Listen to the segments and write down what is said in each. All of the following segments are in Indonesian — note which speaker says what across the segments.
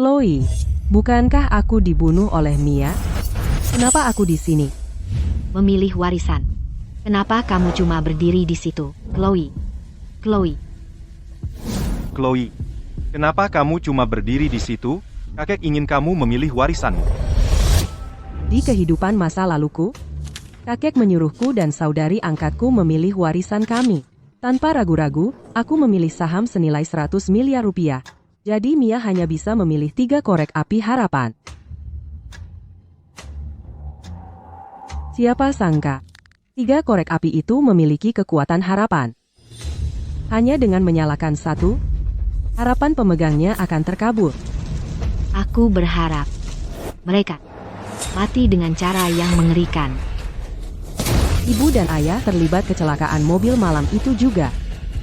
Speaker 1: Chloe, bukankah aku dibunuh oleh Mia? Kenapa aku di sini?
Speaker 2: Memilih warisan. Kenapa kamu cuma berdiri di situ, Chloe? Chloe,
Speaker 3: Chloe, kenapa kamu cuma berdiri di situ? Kakek ingin kamu memilih warisanmu.
Speaker 1: Di kehidupan masa laluku, kakek menyuruhku dan saudari angkatku memilih warisan kami. Tanpa ragu-ragu, aku memilih saham senilai 100 miliar rupiah. Jadi Mia hanya bisa memilih 3 korek api harapan. Siapa sangka, 3 korek api itu memiliki kekuatan harapan. Hanya dengan menyalakan satu, harapan pemegangnya akan terkabul.
Speaker 2: aku berharap mereka mati dengan cara yang mengerikan.
Speaker 1: Ibu dan ayah terlibat kecelakaan mobil malam itu juga.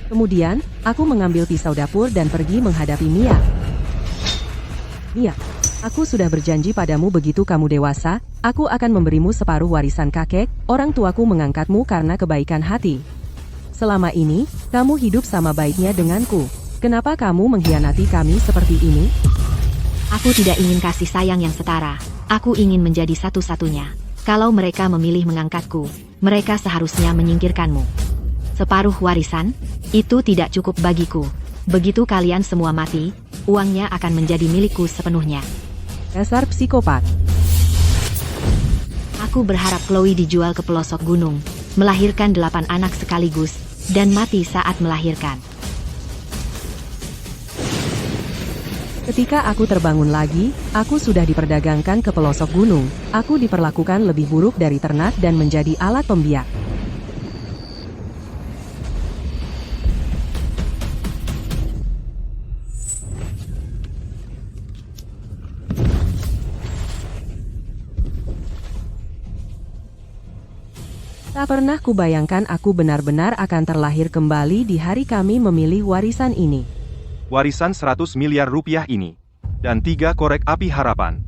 Speaker 1: Kemudian, aku mengambil pisau dapur dan pergi menghadapi Mia. Mia, aku sudah berjanji padamu begitu kamu dewasa, aku akan memberimu separuh warisan kakek, orang tuaku mengangkatmu karena kebaikan hati. Selama ini, kamu hidup sama baiknya denganku. Kenapa kamu mengkhianati kami seperti ini?
Speaker 2: Aku tidak ingin kasih sayang yang setara. Aku ingin menjadi satu-satunya. Kalau mereka memilih mengangkatku, mereka seharusnya menyingkirkanmu. Separuh warisan, itu tidak cukup bagiku. Begitu kalian semua mati, uangnya akan menjadi milikku sepenuhnya.
Speaker 1: Dasar psikopat.
Speaker 2: Aku berharap Chloe dijual ke pelosok gunung, melahirkan 8 anak sekaligus, dan mati saat melahirkan.
Speaker 1: Ketika aku terbangun lagi, aku sudah diperdagangkan ke pelosok gunung. Aku diperlakukan lebih buruk dari ternak dan menjadi alat pembiak. Tak pernah kubayangkan aku benar-benar akan terlahir kembali di hari kami memilih warisan ini.
Speaker 3: Warisan 100 miliar rupiah ini. Dan 3 korek api harapan.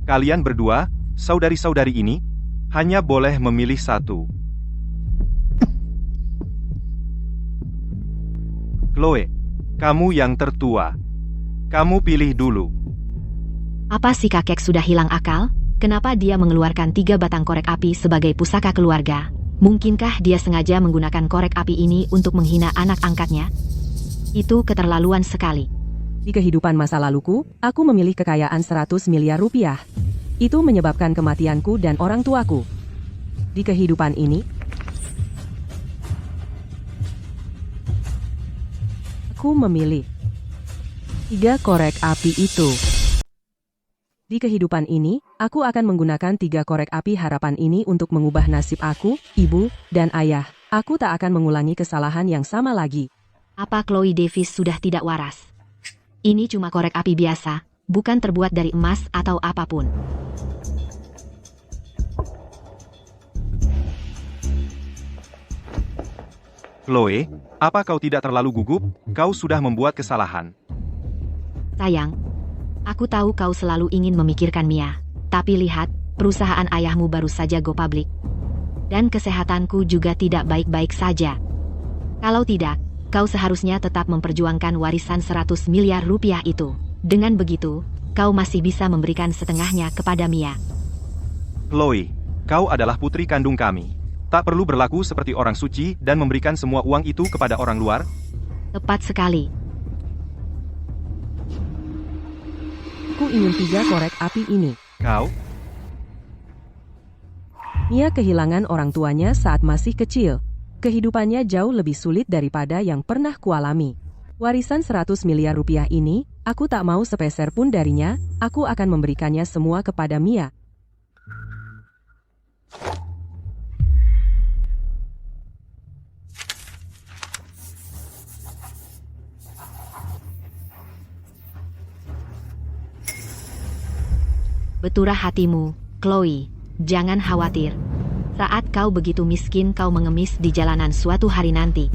Speaker 3: Kalian berdua, saudari-saudari ini, hanya boleh memilih satu. Chloe, kamu yang tertua. Kamu pilih dulu.
Speaker 2: Apa si kakek sudah hilang akal? Kenapa dia mengeluarkan 3 batang korek api sebagai pusaka keluarga? Mungkinkah dia sengaja menggunakan korek api ini untuk menghina anak angkatnya? Itu keterlaluan sekali.
Speaker 1: Di kehidupan masa laluku, aku memilih kekayaan 100 miliar rupiah. Itu menyebabkan kematianku dan orang tuaku. Di kehidupan ini, aku memilih 3 korek api itu. Di kehidupan ini, aku akan menggunakan 3 korek api harapan ini untuk mengubah nasib aku, ibu, dan ayah. Aku tak akan mengulangi kesalahan yang sama lagi.
Speaker 2: Apa Chloe Davis sudah tidak waras? Ini cuma korek api biasa, bukan terbuat dari emas atau apapun.
Speaker 3: Chloe, apa kau tidak terlalu gugup? Kau sudah membuat kesalahan.
Speaker 2: Sayang, aku tahu kau selalu ingin memikirkan Mia. Tapi lihat, perusahaan ayahmu baru saja go public. Dan kesehatanku juga tidak baik-baik saja. Kalau tidak, kau seharusnya tetap memperjuangkan warisan 100 miliar rupiah itu. Dengan begitu, kau masih bisa memberikan setengahnya kepada Mia.
Speaker 3: Chloe, kau adalah putri kandung kami. Tak perlu berlaku seperti orang suci dan memberikan semua uang itu kepada orang luar.
Speaker 2: Tepat sekali.
Speaker 1: Aku ingin 3 korek api ini.
Speaker 3: Kau?
Speaker 1: Mia kehilangan orang tuanya saat masih kecil. Kehidupannya jauh lebih sulit daripada yang pernah kualami. Warisan 100 miliar rupiah ini, aku tak mau sepeser pun darinya, aku akan memberikannya semua kepada Mia.
Speaker 2: Beturah hatimu, Chloe. Jangan khawatir. Saat kau begitu miskin kau mengemis di jalanan suatu hari nanti,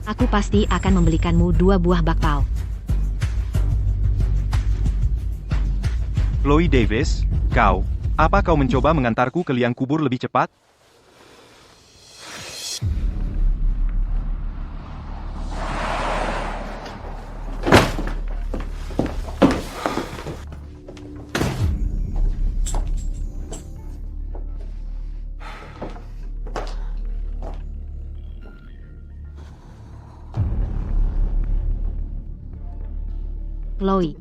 Speaker 2: aku pasti akan membelikanmu 2 buah bakpao.
Speaker 3: Chloe Davis, apa kau mencoba mengantarku ke liang kubur lebih cepat?
Speaker 2: Chloe,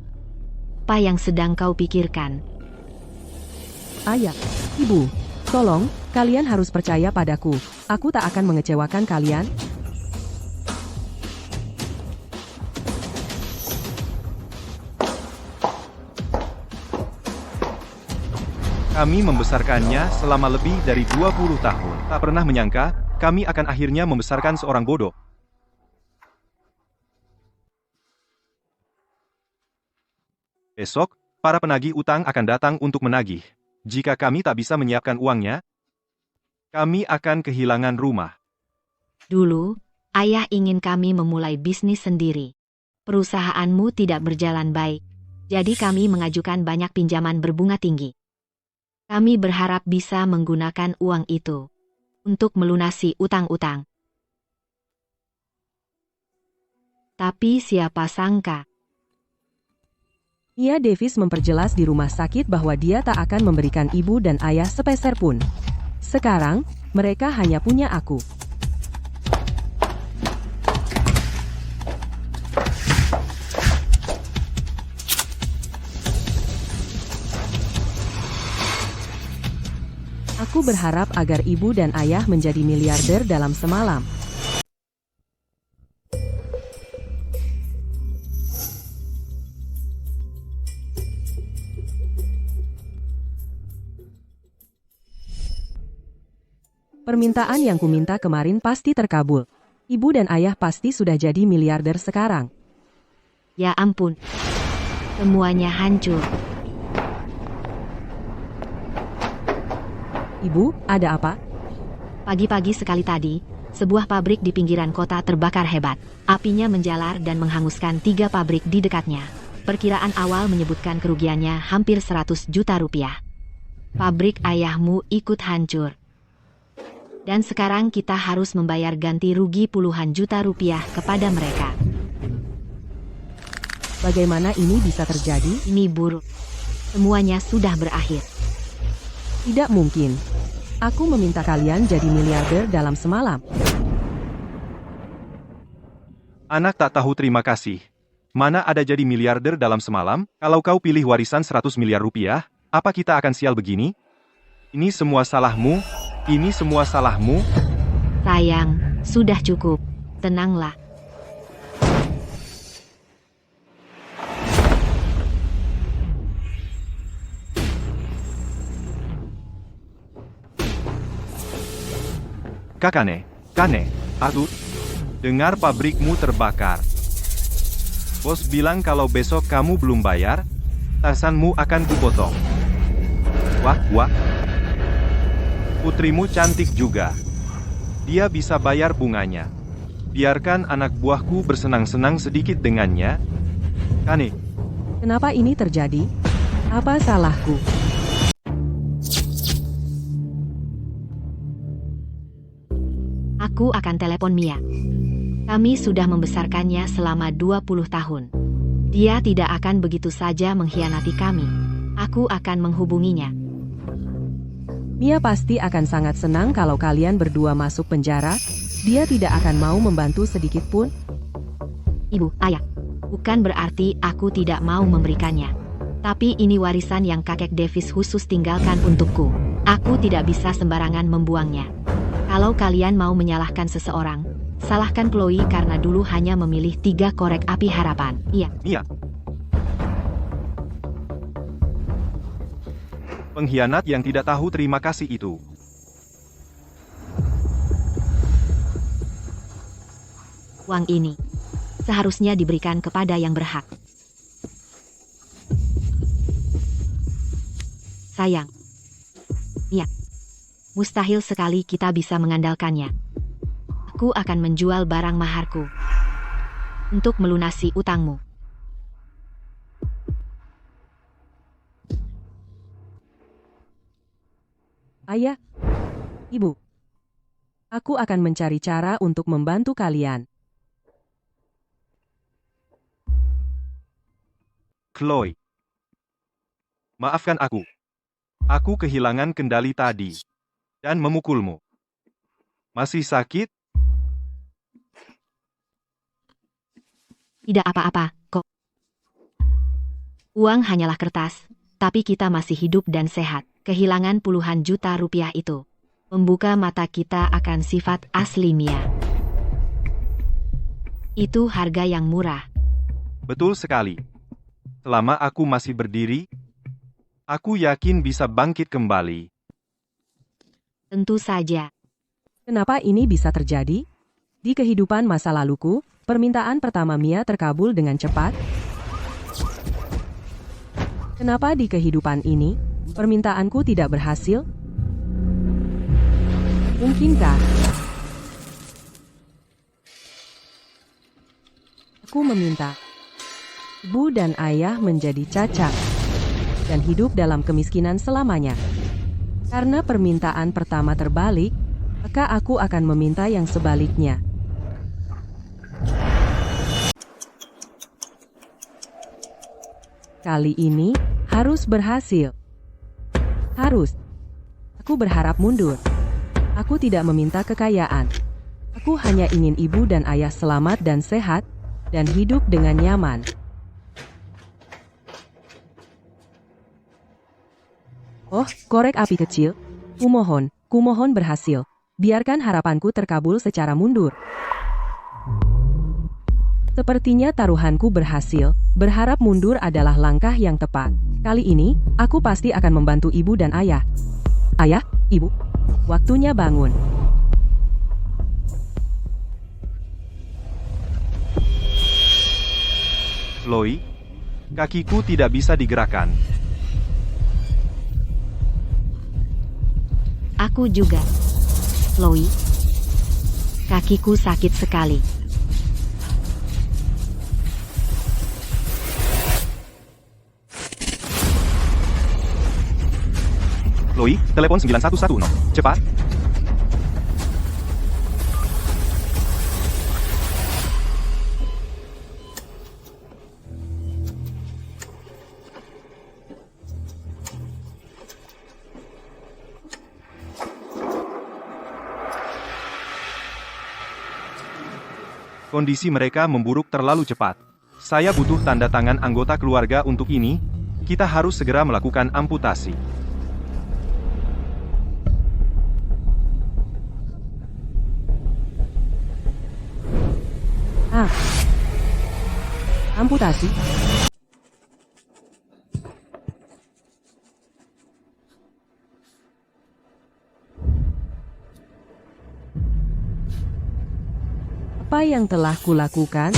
Speaker 2: apa yang sedang kau pikirkan?
Speaker 1: Ayah, ibu, tolong, kalian harus percaya padaku. Aku tak akan mengecewakan kalian.
Speaker 3: Kami membesarkannya selama lebih dari 20 tahun. Tak pernah menyangka, kami akan akhirnya membesarkan seorang bodoh. Besok, para penagih utang akan datang untuk menagih. Jika kami tak bisa menyiapkan uangnya, kami akan kehilangan rumah.
Speaker 2: Dulu, ayah ingin kami memulai bisnis sendiri. Perusahaanmu tidak berjalan baik, jadi kami mengajukan banyak pinjaman berbunga tinggi. Kami berharap bisa menggunakan uang itu untuk melunasi utang-utang. Tapi siapa sangka,
Speaker 1: Mia Davis memperjelas di rumah sakit bahwa dia tak akan memberikan ibu dan ayah sepeser pun. Sekarang, mereka hanya punya aku. Aku berharap agar ibu dan ayah menjadi miliarder dalam semalam. Permintaan yang kuminta kemarin pasti terkabul. Ibu dan ayah pasti sudah jadi miliarder sekarang.
Speaker 2: ya ampun, semuanya hancur.
Speaker 1: Ibu, ada apa?
Speaker 2: Pagi-pagi sekali tadi, sebuah pabrik di pinggiran kota terbakar hebat. Apinya menjalar dan menghanguskan 3 pabrik di dekatnya. Perkiraan awal menyebutkan kerugiannya hampir 100 juta rupiah. Pabrik ayahmu ikut hancur. Dan sekarang kita harus membayar ganti rugi puluhan juta rupiah kepada mereka.
Speaker 1: Bagaimana ini bisa terjadi?
Speaker 2: Ini buruk. Semuanya sudah berakhir.
Speaker 1: Tidak mungkin. Aku meminta kalian jadi miliarder dalam semalam.
Speaker 3: Anak tak tahu terima kasih. Mana ada jadi miliarder dalam semalam? Kalau kau pilih warisan 100 miliar rupiah, apa kita akan sial begini? Ini semua salahmu. Ini semua salahmu.
Speaker 2: Sayang, sudah cukup. Tenanglah.
Speaker 3: Kane, aduh, dengar pabrikmu terbakar. Bos bilang kalau besok kamu belum bayar, tasanmu akan kupotong. Wah. Putrimu cantik juga. Dia bisa bayar bunganya. Biarkan anak buahku bersenang-senang sedikit dengannya. Kane,
Speaker 1: Kenapa ini terjadi? Apa salahku?
Speaker 2: Aku akan telepon Mia. Kami sudah membesarkannya selama 20 tahun. Dia tidak akan begitu saja mengkhianati kami. Aku akan menghubunginya.
Speaker 1: Mia pasti akan sangat senang kalau kalian berdua masuk penjara. Dia tidak akan mau membantu sedikit pun.
Speaker 2: Ibu, ayah, bukan berarti aku tidak mau memberikannya. Tapi ini warisan yang kakek Davis khusus tinggalkan untukku. Aku tidak bisa sembarangan membuangnya. Kalau kalian mau menyalahkan seseorang, salahkan Chloe karena dulu hanya memilih 3 korek api harapan. Iya.
Speaker 3: Mia. Pengkhianat yang tidak tahu terima kasih itu.
Speaker 2: Uang ini seharusnya diberikan kepada yang berhak. Sayang. Iya. Mustahil sekali kita bisa mengandalkannya. Aku akan menjual barang maharku untuk melunasi utangmu.
Speaker 1: Ayah, ibu, aku akan mencari cara untuk membantu kalian.
Speaker 3: Chloe. Maafkan aku. Aku kehilangan kendali tadi. Dan memukulmu. Masih sakit?
Speaker 2: Tidak apa-apa, kok. Uang hanyalah kertas, tapi kita masih hidup dan sehat. Kehilangan puluhan juta rupiah itu membuka mata kita akan sifat asli Mia. Itu harga yang murah.
Speaker 3: Betul sekali. Selama aku masih berdiri, aku yakin bisa bangkit kembali.
Speaker 2: Tentu saja.
Speaker 1: Kenapa ini bisa terjadi? Di kehidupan masa laluku, permintaan pertama Mia terkabul dengan cepat. Kenapa di kehidupan ini, permintaanku tidak berhasil? Mungkinkah aku meminta ibu dan ayah menjadi cacat dan hidup dalam kemiskinan selamanya? Karena permintaan pertama terbalik, maka aku akan meminta yang sebaliknya. Kali ini harus berhasil. Harus. Aku berharap mundur. Aku tidak meminta kekayaan. Aku hanya ingin ibu dan ayah selamat dan sehat, dan hidup dengan nyaman. Oh, korek api kecil. Kumohon berhasil. Biarkan harapanku terkabul secara mundur. Sepertinya taruhanku berhasil. Berharap mundur adalah langkah yang tepat. Kali ini, aku pasti akan membantu ibu dan ayah. Ayah, ibu, waktunya bangun.
Speaker 3: Chloe, kakiku tidak bisa digerakkan.
Speaker 2: Aku juga. Chloe, kakiku sakit sekali.
Speaker 3: Chloe, telepon 9110. Cepat. Kondisi mereka memburuk terlalu cepat. Saya butuh tanda tangan anggota keluarga untuk ini. Kita harus segera melakukan amputasi.
Speaker 1: Amputasi? Apa yang telah kulakukan?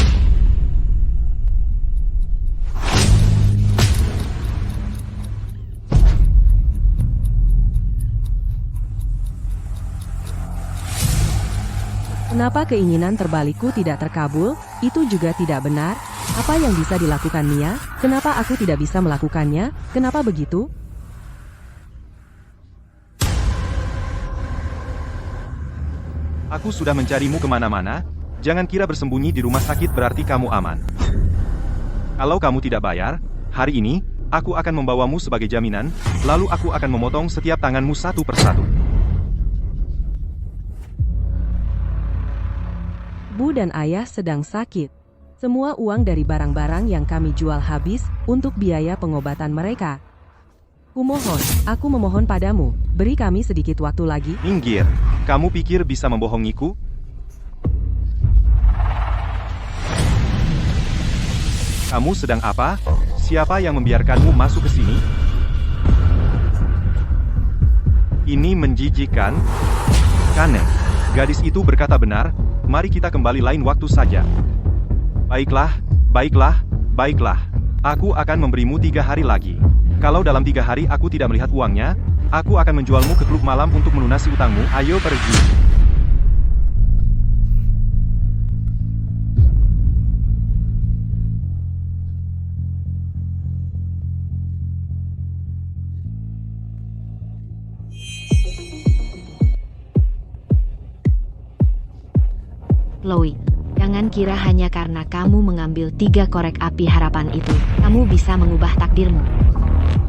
Speaker 1: Kenapa keinginan terbalikku tidak terkabul? Itu juga tidak benar. Apa yang bisa dilakukan Mia? Kenapa aku tidak bisa melakukannya? Kenapa begitu?
Speaker 3: Aku sudah mencarimu kemana-mana. Jangan kira bersembunyi di rumah sakit berarti kamu aman. Kalau kamu tidak bayar, hari ini, aku akan membawamu sebagai jaminan, lalu aku akan memotong setiap tanganmu satu persatu.
Speaker 1: Ibu dan ayah sedang sakit. Semua uang dari barang-barang yang kami jual habis untuk biaya pengobatan mereka. Kumohon, aku memohon padamu, beri kami sedikit waktu lagi.
Speaker 3: Minggir, kamu pikir bisa membohongiku? Kamu sedang apa? Siapa yang membiarkanmu masuk ke sini? Ini menjijikan. Kane, gadis itu berkata benar, mari kita kembali lain waktu saja. Baiklah, baiklah, baiklah. Aku akan memberimu 3 hari lagi. Kalau dalam 3 hari aku tidak melihat uangnya, aku akan menjualmu ke klub malam untuk melunasi utangmu. Ayo pergi.
Speaker 2: Chloe, jangan kira hanya karena kamu mengambil 3 korek api harapan itu, kamu bisa mengubah takdirmu.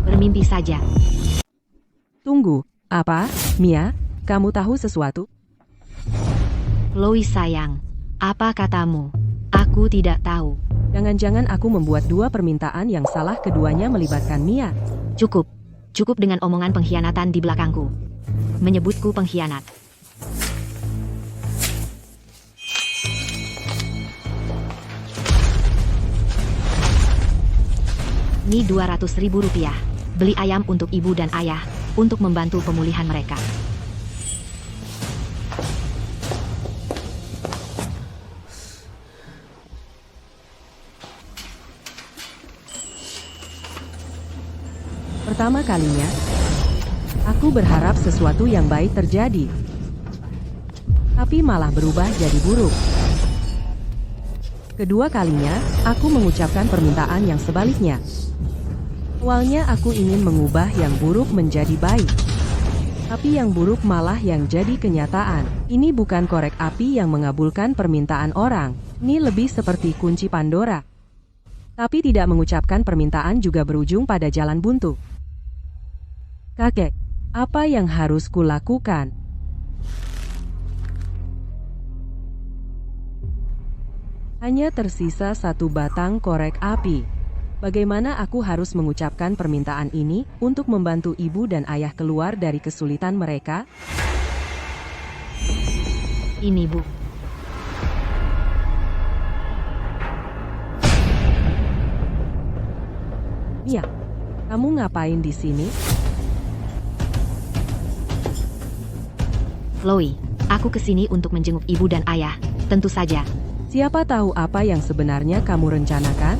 Speaker 2: Bermimpi saja.
Speaker 1: Tunggu, apa? Mia, kamu tahu sesuatu?
Speaker 2: Chloe sayang, apa katamu? Aku tidak tahu.
Speaker 1: Jangan-jangan aku membuat dua permintaan yang salah, keduanya melibatkan Mia.
Speaker 2: Cukup. Cukup dengan omongan pengkhianatan di belakangku. Menyebutku pengkhianat. Ini 200.000 rupiah. Beli ayam untuk ibu dan ayah, untuk membantu pemulihan mereka.
Speaker 1: Pertama kalinya, aku berharap sesuatu yang baik terjadi. Tapi malah berubah jadi buruk. Kedua kalinya, aku mengucapkan permintaan yang sebaliknya. Awalnya aku ingin mengubah yang buruk menjadi baik. Tapi yang buruk malah yang jadi kenyataan. Ini bukan korek api yang mengabulkan permintaan orang. Ini lebih seperti kunci Pandora. Tapi tidak mengucapkan permintaan juga berujung pada jalan buntu. Kakek, apa yang harus kulakukan? Hanya tersisa satu batang korek api. Bagaimana aku harus mengucapkan permintaan ini untuk membantu ibu dan ayah keluar dari kesulitan mereka?
Speaker 2: Ini, Bu.
Speaker 1: Mia, kamu ngapain di sini?
Speaker 2: Chloe, aku kesini untuk menjenguk ibu dan ayah, tentu saja.
Speaker 1: Siapa tahu apa yang sebenarnya kamu rencanakan?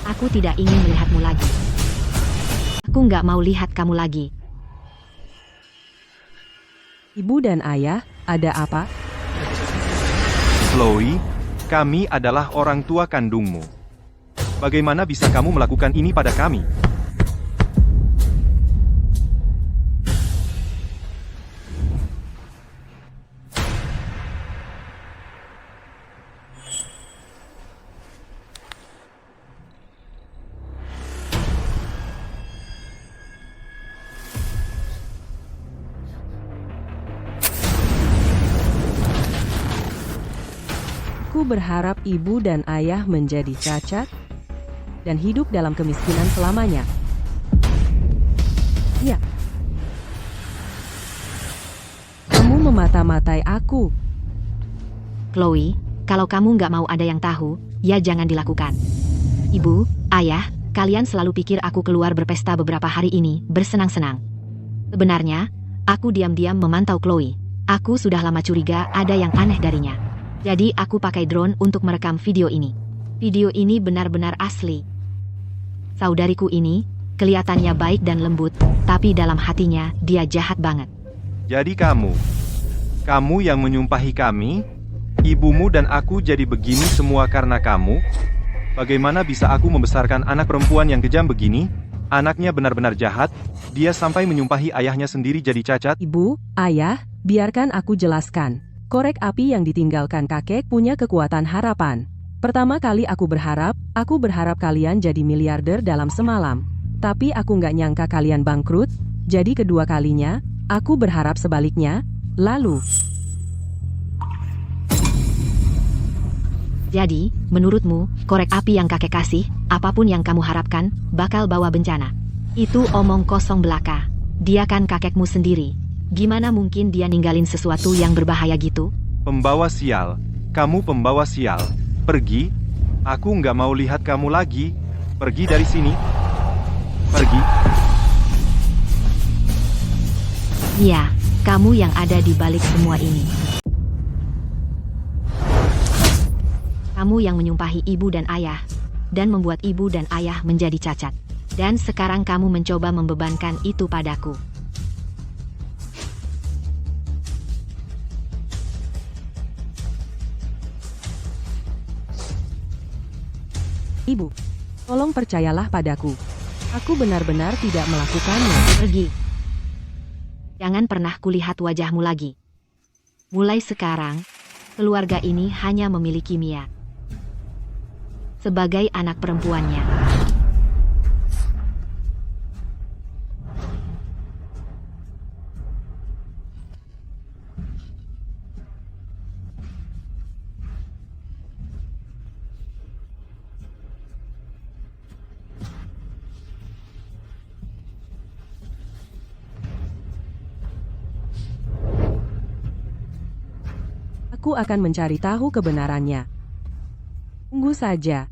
Speaker 2: Aku tidak ingin melihatmu lagi. Aku nggak mau lihat kamu lagi.
Speaker 1: Ibu dan ayah, ada apa?
Speaker 3: Chloe, kami adalah orang tua kandungmu. Bagaimana bisa kamu melakukan ini pada kami?
Speaker 1: Aku berharap ibu dan ayah menjadi cacat dan hidup dalam kemiskinan selamanya. Ya. Kamu memata-matai aku.
Speaker 2: Chloe, kalau kamu nggak mau ada yang tahu, ya jangan dilakukan. Ibu, ayah, kalian selalu pikir aku keluar berpesta beberapa hari ini, bersenang-senang. Sebenarnya, aku diam-diam memantau Chloe. Aku sudah lama curiga ada yang aneh darinya. Jadi aku pakai drone untuk merekam video ini. Video ini benar-benar asli. Saudariku ini, kelihatannya baik dan lembut, tapi dalam hatinya, dia jahat banget.
Speaker 3: Jadi kamu yang menyumpahi kami, ibumu dan aku jadi begini semua karena kamu? Bagaimana bisa aku membesarkan anak perempuan yang kejam begini? Anaknya benar-benar jahat, dia sampai menyumpahi ayahnya sendiri jadi cacat.
Speaker 1: Ibu, ayah, biarkan aku jelaskan. Korek api yang ditinggalkan kakek punya kekuatan harapan. Pertama kali aku berharap kalian jadi miliarder dalam semalam. Tapi aku nggak nyangka kalian bangkrut, jadi kedua kalinya, aku berharap sebaliknya, lalu.
Speaker 2: Jadi, menurutmu, korek api yang kakek kasih, apapun yang kamu harapkan, bakal bawa bencana. Itu omong kosong belaka. Dia kan kakekmu sendiri. Gimana mungkin dia ninggalin sesuatu yang berbahaya gitu?
Speaker 3: Pembawa sial, kamu pembawa sial. Pergi, aku nggak mau lihat kamu lagi. Pergi dari sini. Pergi.
Speaker 2: Iya, kamu yang ada di balik semua ini. Kamu yang menyumpahi ibu dan ayah, dan membuat ibu dan ayah menjadi cacat. Dan sekarang kamu mencoba membebankan itu padaku.
Speaker 1: Ibu, tolong percayalah padaku. Aku benar-benar tidak melakukannya.
Speaker 2: Pergi. Jangan pernah kulihat wajahmu lagi. Mulai sekarang, keluarga ini hanya memiliki Mia sebagai anak perempuannya.
Speaker 1: Aku akan mencari tahu kebenarannya. Tunggu saja.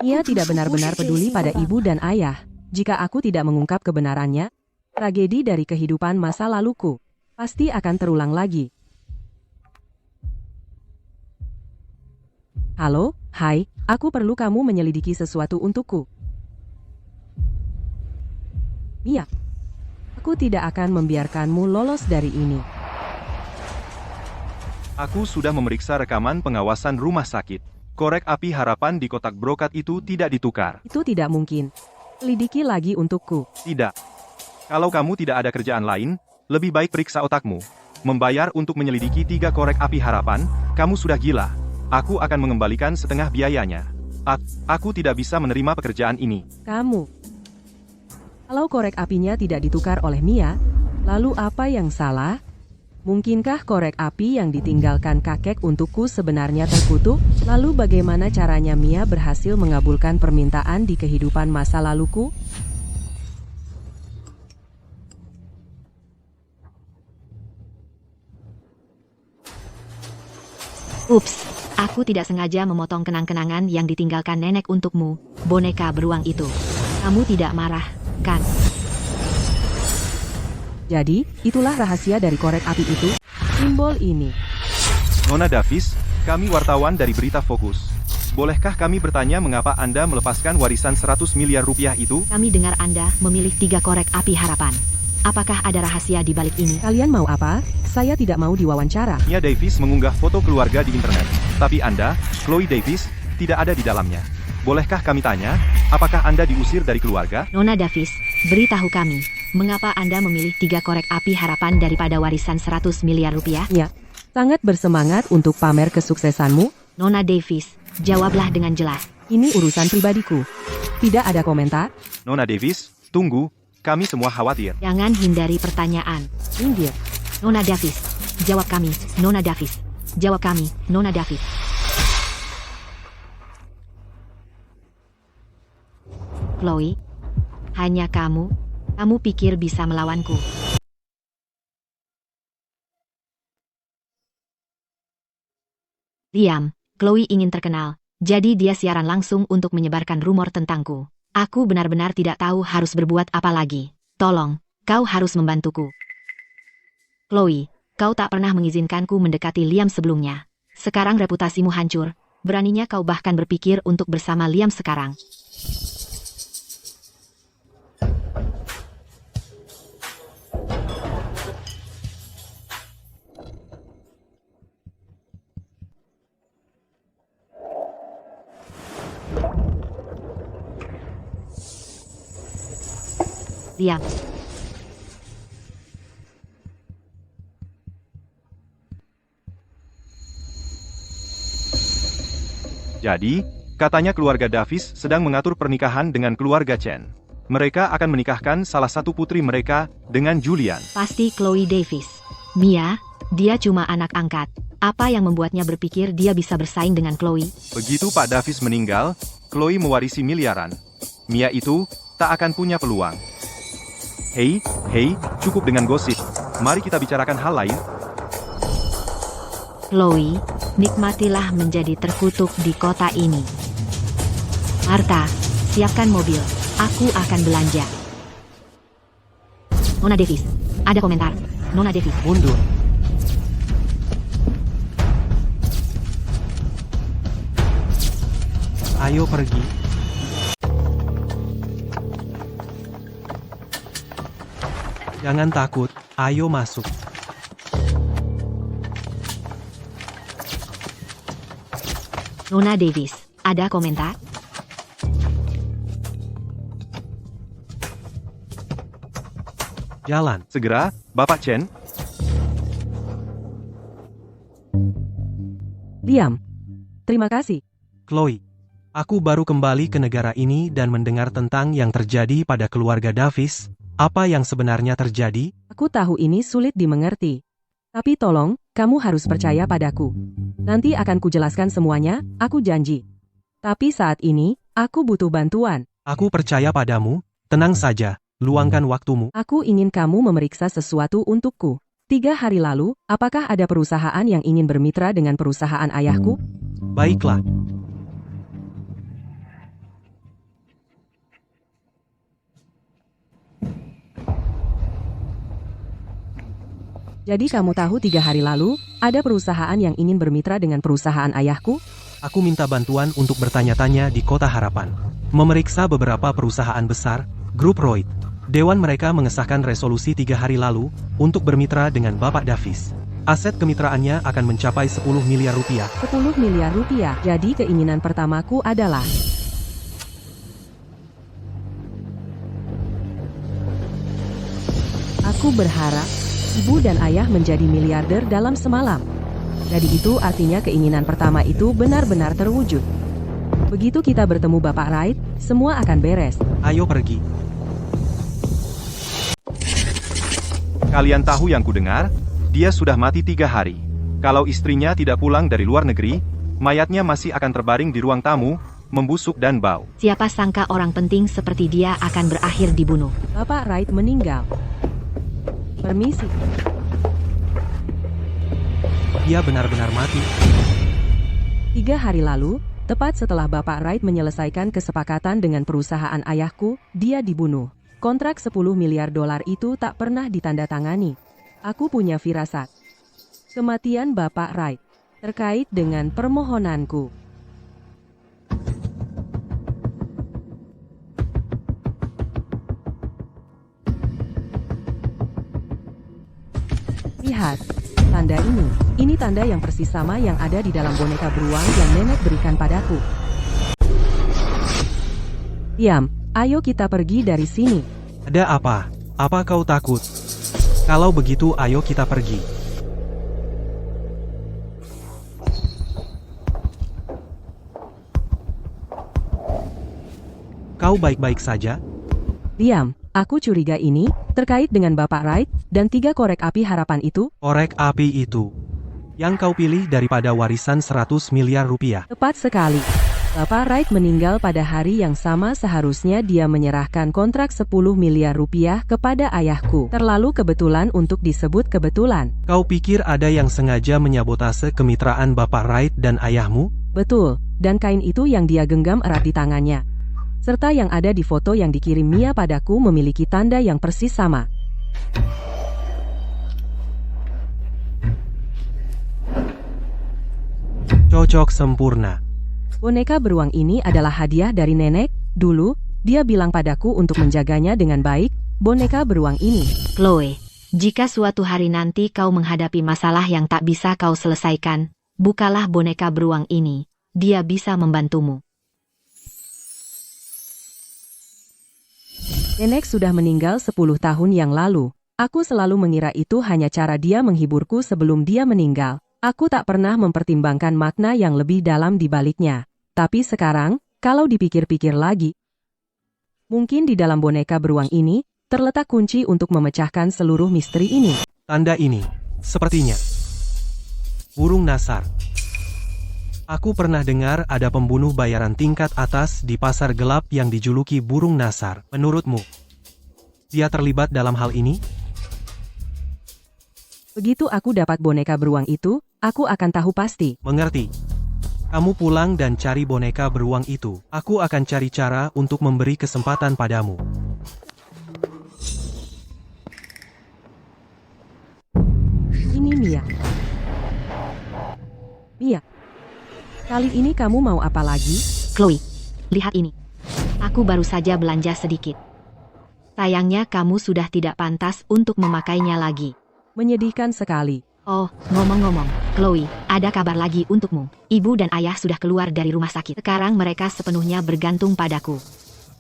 Speaker 1: Ia tidak benar-benar peduli pada ibu dan ayah. Jika aku tidak mengungkap kebenarannya, tragedi dari kehidupan masa laluku pasti akan terulang lagi. Halo, hai, aku perlu kamu menyelidiki sesuatu untukku. Mia, aku tidak akan membiarkanmu lolos dari ini.
Speaker 3: Aku sudah memeriksa rekaman pengawasan rumah sakit. Korek api harapan di kotak brokat itu tidak ditukar.
Speaker 1: Itu tidak mungkin. Selidiki lagi untukku.
Speaker 3: Tidak. Kalau kamu tidak ada kerjaan lain, lebih baik periksa otakmu. Membayar untuk menyelidiki 3 korek api harapan, kamu sudah gila. Aku akan mengembalikan setengah biayanya. Aku tidak bisa menerima pekerjaan ini.
Speaker 1: Kamu. Kalau korek apinya tidak ditukar oleh Mia, lalu apa yang salah? Mungkinkah korek api yang ditinggalkan kakek untukku sebenarnya terkutuk? Lalu bagaimana caranya Mia berhasil mengabulkan permintaan di kehidupan masa laluku?
Speaker 2: Ups, aku tidak sengaja memotong kenang-kenangan yang ditinggalkan nenek untukmu, boneka beruang itu. Kamu tidak marah, kan?
Speaker 1: Jadi, itulah rahasia dari korek api itu. Simbol ini.
Speaker 3: Nona Davis, kami wartawan dari Berita Fokus. Bolehkah kami bertanya mengapa Anda melepaskan warisan 100 miliar rupiah itu?
Speaker 2: Kami dengar Anda memilih 3 korek api harapan. Apakah ada rahasia di balik ini?
Speaker 1: Kalian mau apa? Saya tidak mau diwawancara.
Speaker 3: Mia Davis mengunggah foto keluarga di internet. Tapi Anda, Chloe Davis, tidak ada di dalamnya. Bolehkah kami tanya, apakah Anda diusir dari keluarga?
Speaker 2: Nona Davis, beritahu kami, mengapa Anda memilih 3 korek api harapan daripada warisan 100 miliar rupiah?
Speaker 1: Ya, sangat bersemangat untuk pamer kesuksesanmu.
Speaker 2: Nona Davis, jawablah dengan jelas.
Speaker 1: Ini urusan pribadiku. Tidak ada komentar.
Speaker 3: Nona Davis, tunggu, kami semua khawatir.
Speaker 2: Jangan hindari pertanyaan.
Speaker 1: Minggir.
Speaker 2: Nona Davis, jawab kami, Nona Davis. Jawab kami, Nona Davis. Chloe, hanya kamu pikir bisa melawanku. Liam, Chloe ingin terkenal, jadi dia siaran langsung untuk menyebarkan rumor tentangku. Aku benar-benar tidak tahu harus berbuat apa lagi. Tolong, kau harus membantuku. Chloe, kau tak pernah mengizinkanku mendekati Liam sebelumnya. Sekarang reputasimu hancur. Beraninya kau bahkan berpikir untuk bersama Liam sekarang. Liam.
Speaker 3: Jadi, katanya keluarga Davis sedang mengatur pernikahan dengan keluarga Chen. Mereka akan menikahkan salah satu putri mereka dengan Julian.
Speaker 2: Pasti Chloe Davis. Mia, dia cuma anak angkat. Apa yang membuatnya berpikir dia bisa bersaing dengan Chloe?
Speaker 3: Begitu Pak Davis meninggal, Chloe mewarisi miliaran. Mia itu tak akan punya peluang. Hei, cukup dengan gosip. Mari kita bicarakan hal lain.
Speaker 2: Chloe, nikmatilah menjadi terkutuk di kota ini. Martha, siapkan mobil. Aku akan belanja. Nona Davis, ada komentar. Nona Davis.
Speaker 3: Mundur.
Speaker 4: Ayo pergi. Jangan takut, ayo masuk.
Speaker 2: Nona Davis, ada komentar?
Speaker 4: Jalan.
Speaker 3: Segera, Bapak Chen.
Speaker 1: Liam. Terima kasih.
Speaker 4: Chloe, aku baru kembali ke negara ini dan mendengar tentang yang terjadi pada keluarga Davis. Apa yang sebenarnya terjadi?
Speaker 1: Aku tahu ini sulit dimengerti. Tapi tolong, kamu harus percaya padaku. Nanti akan kujelaskan semuanya, aku janji. Tapi saat ini, aku butuh bantuan.
Speaker 4: Aku percaya padamu, tenang saja, luangkan waktumu.
Speaker 1: Aku ingin kamu memeriksa sesuatu untukku. 3 hari lalu, apakah ada perusahaan yang ingin bermitra dengan perusahaan ayahku?
Speaker 4: Baiklah.
Speaker 1: Jadi kamu tahu 3 hari lalu, ada perusahaan yang ingin bermitra dengan perusahaan ayahku?
Speaker 4: Aku minta bantuan untuk bertanya-tanya di Kota Harapan. Memeriksa beberapa perusahaan besar, Grup Royd. Dewan mereka mengesahkan resolusi 3 hari lalu, untuk bermitra dengan Bapak Davis. Aset kemitraannya akan mencapai 10 miliar rupiah.
Speaker 1: 10 miliar rupiah. Jadi keinginan pertamaku adalah aku berharap ibu dan ayah menjadi miliarder dalam semalam. Jadi itu artinya keinginan pertama itu benar-benar terwujud. Begitu kita bertemu Bapak Wright, semua akan beres.
Speaker 4: Ayo pergi.
Speaker 3: Kalian tahu yang kudengar? Dia sudah mati 3 hari. Kalau istrinya tidak pulang dari luar negeri, mayatnya masih akan terbaring di ruang tamu, membusuk dan bau.
Speaker 2: Siapa sangka orang penting seperti dia akan berakhir dibunuh.
Speaker 1: Bapak Wright meninggal. Permisi.
Speaker 4: Dia benar-benar mati.
Speaker 1: 3 hari lalu, tepat setelah Bapak Wright menyelesaikan kesepakatan dengan perusahaan ayahku, dia dibunuh. Kontrak 10 miliar dolar itu tak pernah ditandatangani. Aku punya firasat. Kematian Bapak Wright terkait dengan permohonanku. Lihat, tanda ini. Ini tanda yang persis sama yang ada di dalam boneka beruang yang nenek berikan padaku. Diam, ayo kita pergi dari sini.
Speaker 4: Ada apa? Apa kau takut? Kalau begitu ayo kita pergi. Kau baik-baik saja?
Speaker 1: Diam, aku curiga ini terkait dengan Bapak Wright dan 3 korek api harapan itu.
Speaker 4: Korek api itu yang kau pilih daripada warisan 100 miliar rupiah.
Speaker 1: Tepat sekali. Bapak Wright meninggal pada hari yang sama, seharusnya dia menyerahkan kontrak 10 miliar rupiah kepada ayahku. Terlalu kebetulan untuk disebut kebetulan.
Speaker 4: Kau pikir ada yang sengaja menyabotase kemitraan Bapak Wright dan ayahmu?
Speaker 1: Betul, dan kain itu yang dia genggam erat di tangannya, serta yang ada di foto yang dikirim Mia padaku memiliki tanda yang persis sama.
Speaker 4: Cocok sempurna.
Speaker 1: Boneka beruang ini adalah hadiah dari nenek. Dulu, dia bilang padaku untuk menjaganya dengan baik, boneka beruang ini.
Speaker 2: Chloe, jika suatu hari nanti kau menghadapi masalah yang tak bisa kau selesaikan, bukalah boneka beruang ini. Dia bisa membantumu.
Speaker 1: Nenek sudah meninggal 10 tahun yang lalu. Aku selalu mengira itu hanya cara dia menghiburku sebelum dia meninggal. Aku tak pernah mempertimbangkan makna yang lebih dalam di baliknya. Tapi sekarang, kalau dipikir-pikir lagi, mungkin di dalam boneka beruang ini, terletak kunci untuk memecahkan seluruh misteri ini.
Speaker 4: Tanda ini, sepertinya burung nasar. Aku pernah dengar ada pembunuh bayaran tingkat atas di pasar gelap yang dijuluki burung nasar. Menurutmu, dia terlibat dalam hal ini?
Speaker 1: Begitu aku dapat boneka beruang itu, aku akan tahu pasti.
Speaker 4: Mengerti. Kamu pulang dan cari boneka beruang itu. Aku akan cari cara untuk memberi kesempatan padamu.
Speaker 1: Ini Mia. Mia, kali ini kamu mau apa lagi?
Speaker 2: Chloe, lihat ini. Aku baru saja belanja sedikit. Sayangnya kamu sudah tidak pantas untuk memakainya lagi.
Speaker 1: Menyedihkan sekali.
Speaker 2: Oh, ngomong-ngomong, Chloe, ada kabar lagi untukmu. Ibu dan ayah sudah keluar dari rumah sakit. Sekarang mereka sepenuhnya bergantung padaku.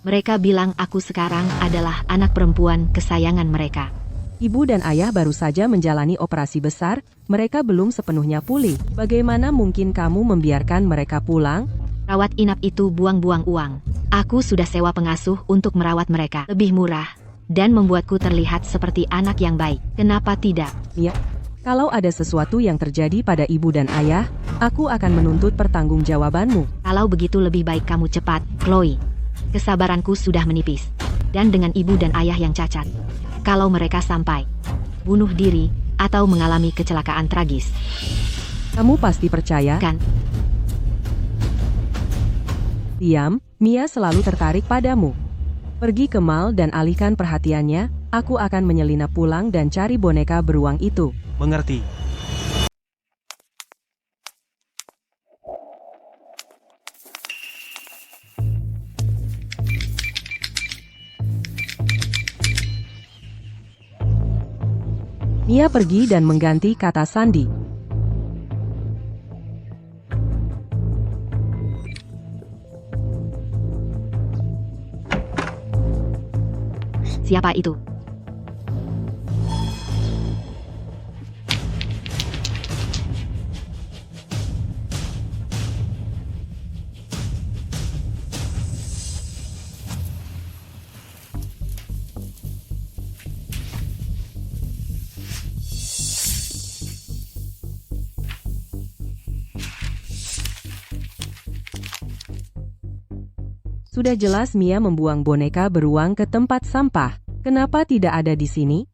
Speaker 2: Mereka bilang aku sekarang adalah anak perempuan kesayangan mereka.
Speaker 1: Ibu dan ayah baru saja menjalani operasi besar, mereka belum sepenuhnya pulih. Bagaimana mungkin kamu membiarkan mereka pulang?
Speaker 2: Rawat inap itu buang-buang uang. Aku sudah sewa pengasuh untuk merawat mereka. Lebih murah, dan membuatku terlihat seperti anak yang baik. Kenapa tidak?
Speaker 1: Mia, kalau ada sesuatu yang terjadi pada ibu dan ayah, Aku akan menuntut pertanggungjawabanmu.
Speaker 2: Kalau begitu lebih baik kamu cepat, Chloe. Kesabaranku sudah menipis. Dan dengan ibu dan ayah yang cacat. Kalau mereka sampai bunuh diri atau mengalami kecelakaan tragis,
Speaker 1: Kamu pasti percaya?
Speaker 2: kan?
Speaker 1: Diam, Mia selalu tertarik padamu. Pergi ke mall dan alihkan perhatiannya, aku akan menyelinap pulang dan cari boneka beruang itu.
Speaker 4: Mengerti.
Speaker 1: Mia pergi dan mengganti kata sandi.
Speaker 2: Siapa itu?
Speaker 1: Sudah jelas Mia membuang boneka beruang ke tempat sampah. Kenapa tidak ada di sini?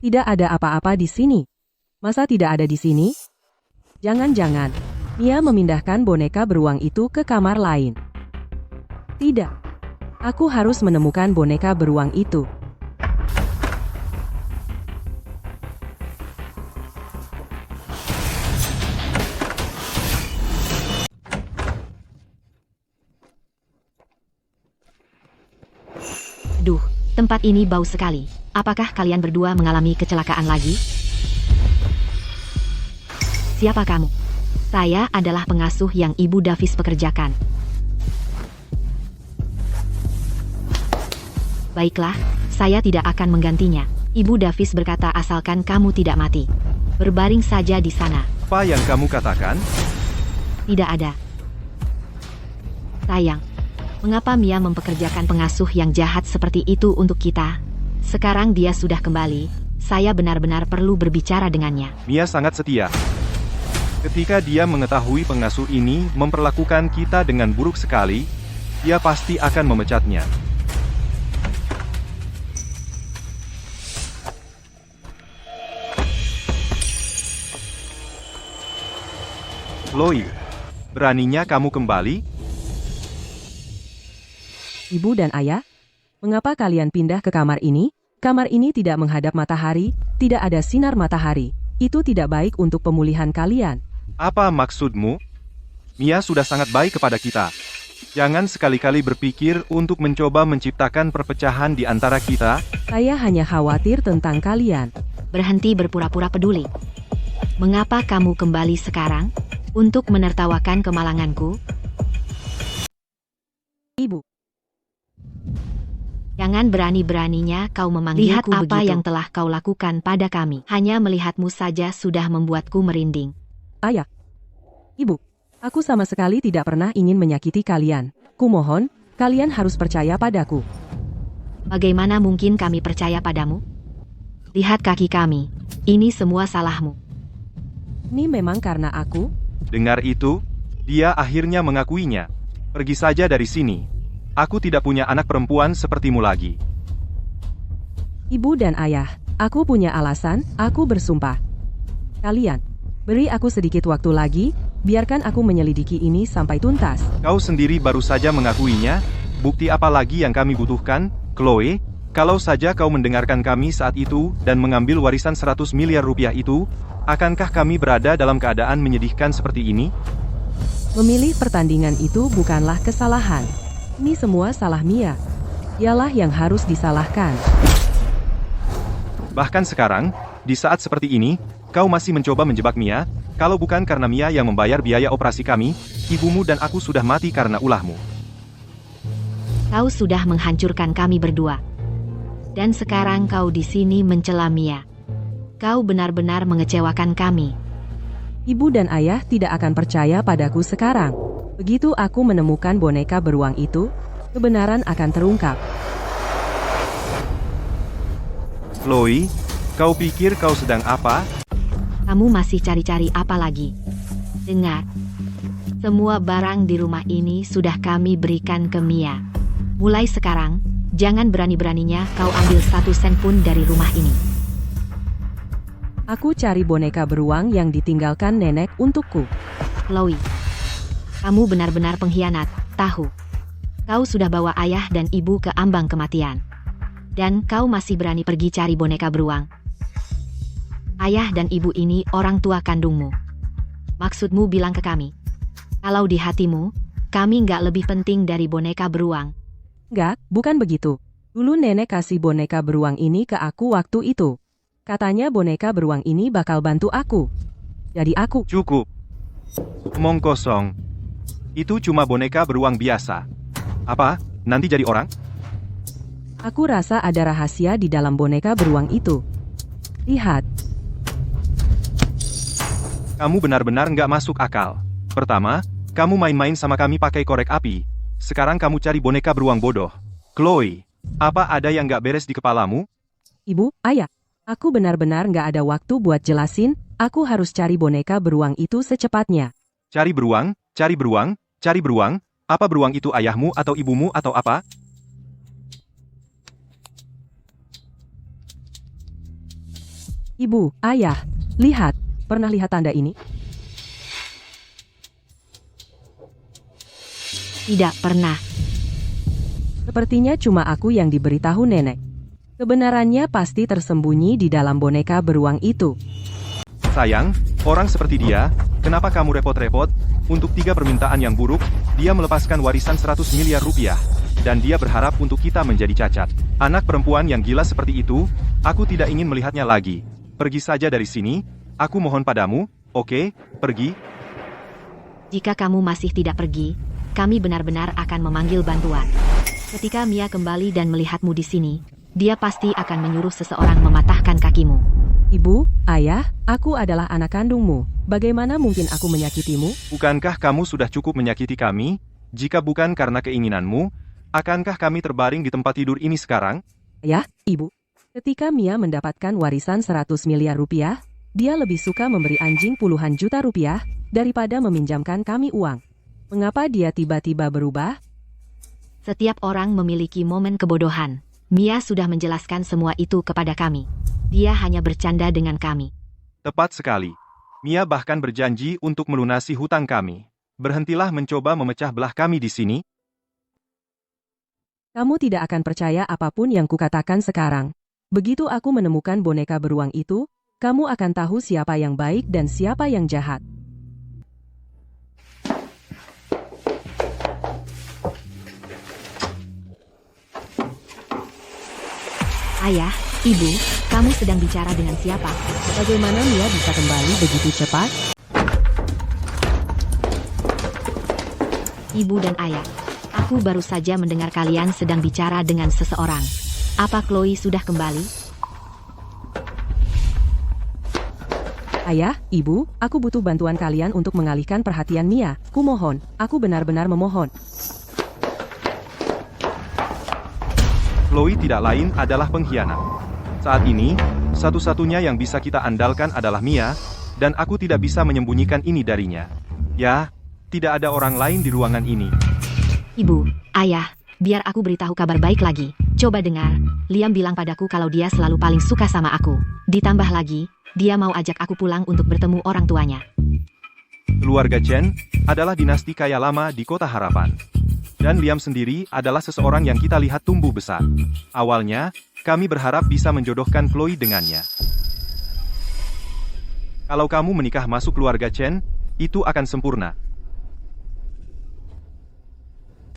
Speaker 1: Tidak ada apa-apa di sini. Masa tidak ada di sini? Jangan-jangan Mia memindahkan boneka beruang itu ke kamar lain. Tidak. Aku harus menemukan boneka beruang itu.
Speaker 2: Duh, tempat ini bau sekali. Apakah kalian berdua mengalami kecelakaan lagi? Siapa kamu? Saya adalah pengasuh yang Ibu Davis pekerjakan. Baiklah, saya tidak akan menggantinya. Ibu Davis berkata asalkan kamu tidak mati. Berbaring saja di sana.
Speaker 3: Apa yang kamu katakan?
Speaker 2: Tidak ada. Sayang, mengapa Mia mempekerjakan pengasuh yang jahat seperti itu untuk kita? Sekarang dia sudah kembali, saya benar-benar perlu berbicara dengannya.
Speaker 3: Mia sangat setia. Ketika dia mengetahui pengasuh ini memperlakukan kita dengan buruk sekali, dia pasti akan memecatnya. Chloe, beraninya kamu kembali?
Speaker 1: Ibu dan ayah, mengapa kalian pindah ke kamar ini? Kamar ini tidak menghadap matahari, tidak ada sinar matahari. Itu tidak baik untuk pemulihan kalian.
Speaker 3: Apa maksudmu? Mia sudah sangat baik kepada kita. Jangan sekali-kali berpikir untuk mencoba menciptakan perpecahan di antara kita.
Speaker 1: Saya hanya khawatir tentang kalian.
Speaker 2: Berhenti berpura-pura peduli. Mengapa kamu kembali sekarang? Untuk menertawakan kemalanganku?
Speaker 1: Ibu,
Speaker 2: Jangan berani-beraninya kau memanggilku begitu. Lihat apa yang telah kau lakukan pada kami. Hanya melihatmu saja sudah membuatku merinding.
Speaker 1: ayah, ibu, aku sama sekali tidak pernah ingin menyakiti kalian. Kumohon, kalian harus percaya padaku.
Speaker 2: Bagaimana mungkin kami percaya padamu? Lihat kaki kami. Ini semua salahmu.
Speaker 1: Ini memang karena aku.
Speaker 3: Dengar itu, dia akhirnya mengakuinya. Pergi saja dari sini. Aku tidak punya anak perempuan sepertimu lagi.
Speaker 1: Ibu dan ayah, aku punya alasan, aku bersumpah. Kalian, beri aku sedikit waktu lagi, biarkan aku menyelidiki ini sampai tuntas.
Speaker 3: Kau sendiri baru saja mengakuinya. Bukti apa lagi yang kami butuhkan, Chloe? Kalau saja kau mendengarkan kami saat itu dan mengambil warisan 100 miliar rupiah itu, akankah kami berada dalam keadaan menyedihkan seperti ini?
Speaker 1: Memilih pertandingan itu bukanlah kesalahan. Ini semua salah Mia. Dialah yang harus disalahkan.
Speaker 3: Bahkan sekarang, di saat seperti ini, kau masih mencoba menjebak Mia. Kalau bukan karena Mia yang membayar biaya operasi kami, ibumu dan aku sudah mati karena ulahmu.
Speaker 2: Kau sudah menghancurkan kami berdua. Dan sekarang kau di sini mencela Mia. Kau benar-benar mengecewakan kami.
Speaker 1: Ibu dan ayah tidak akan percaya padaku sekarang. Begitu aku menemukan boneka beruang itu, kebenaran akan terungkap.
Speaker 3: Chloe, kau pikir kau sedang apa?
Speaker 2: Kamu masih cari-cari apa lagi? Dengar. Semua barang di rumah ini sudah kami berikan ke Mia. Mulai sekarang, jangan berani-beraninya kau ambil 1 sen pun dari rumah ini.
Speaker 1: Aku cari boneka beruang yang ditinggalkan nenek untukku.
Speaker 2: Chloe, kamu benar-benar pengkhianat, tahu. Kau sudah bawa ayah dan ibu ke ambang kematian. Dan kau masih berani pergi cari boneka beruang. Ayah dan ibu ini orang tua kandungmu. Maksudmu bilang ke kami, kalau di hatimu, kami nggak lebih penting dari boneka beruang.
Speaker 1: Enggak, bukan begitu. Dulu nenek kasih boneka beruang ini ke aku waktu itu. Katanya boneka beruang ini bakal bantu aku. Jadi aku...
Speaker 3: Cukup. Omong kosong. Itu cuma boneka beruang biasa. Apa? Nanti jadi orang?
Speaker 1: Aku rasa ada rahasia di dalam boneka beruang itu. Lihat.
Speaker 3: Kamu benar-benar nggak masuk akal. Pertama, kamu main-main sama kami pakai korek api. Sekarang kamu cari boneka beruang bodoh. Chloe, apa ada yang nggak beres di kepalamu?
Speaker 1: Ibu, ayah. Aku benar-benar nggak ada waktu buat jelasin. Aku harus cari boneka beruang itu secepatnya.
Speaker 3: Cari beruang, cari beruang, cari beruang. Apa beruang itu ayahmu atau ibumu atau apa?
Speaker 1: Ibu, ayah, lihat. Pernah lihat tanda ini?
Speaker 2: Tidak pernah.
Speaker 1: Sepertinya cuma aku yang diberitahu nenek. Kebenarannya pasti tersembunyi di dalam boneka beruang itu.
Speaker 3: Sayang, orang seperti dia, kenapa kamu repot-repot? Untuk 3 permintaan yang buruk, dia melepaskan warisan 100 miliar rupiah. Dan dia berharap untuk kita menjadi cacat. Anak perempuan yang gila seperti itu, aku tidak ingin melihatnya lagi. Pergi saja dari sini, aku mohon padamu, oke, pergi.
Speaker 2: Jika kamu masih tidak pergi, kami benar-benar akan memanggil bantuan. Ketika Mia kembali dan melihatmu di sini, dia pasti akan menyuruh seseorang mematahkan kakimu.
Speaker 1: Ibu, ayah, aku adalah anak kandungmu. Bagaimana mungkin aku menyakitimu?
Speaker 3: Bukankah kamu sudah cukup menyakiti kami? Jika bukan karena keinginanmu, akankah kami terbaring di tempat tidur ini sekarang?
Speaker 1: Ayah, ibu. Ketika Mia mendapatkan warisan 100 miliar rupiah, dia lebih suka memberi anjing puluhan juta rupiah daripada meminjamkan kami uang. Mengapa dia tiba-tiba berubah?
Speaker 2: Setiap orang memiliki momen kebodohan. Mia sudah menjelaskan semua itu kepada kami. Dia hanya bercanda dengan kami.
Speaker 3: Tepat sekali. Mia bahkan berjanji untuk melunasi hutang kami. Berhentilah mencoba memecah belah kami di sini.
Speaker 1: Kamu tidak akan percaya apapun yang kukatakan sekarang. Begitu aku menemukan boneka beruang itu, kamu akan tahu siapa yang baik dan siapa yang jahat.
Speaker 2: Ayah, ibu, kamu sedang bicara dengan siapa?
Speaker 1: Bagaimana Mia bisa kembali begitu cepat?
Speaker 2: Ibu dan ayah, aku baru saja mendengar kalian sedang bicara dengan seseorang. Apa Chloe sudah kembali?
Speaker 1: Ayah, ibu, aku butuh bantuan kalian untuk mengalihkan perhatian Mia. Kumohon, aku benar-benar memohon.
Speaker 3: Chloe tidak lain adalah pengkhianat. Saat ini, satu-satunya yang bisa kita andalkan adalah Mia, dan aku tidak bisa menyembunyikan ini darinya. Ya, tidak ada orang lain di ruangan ini.
Speaker 2: Ibu, ayah, biar aku beritahu kabar baik lagi. Coba dengar, Liam bilang padaku kalau dia selalu paling suka sama aku. Ditambah lagi, dia mau ajak aku pulang untuk bertemu orang tuanya.
Speaker 3: Keluarga Chen adalah dinasti kaya lama di Kota Harapan. Dan Liam sendiri adalah seseorang yang kita lihat tumbuh besar. Awalnya, kami berharap bisa menjodohkan Chloe dengannya. Kalau kamu menikah masuk keluarga Chen, itu akan sempurna.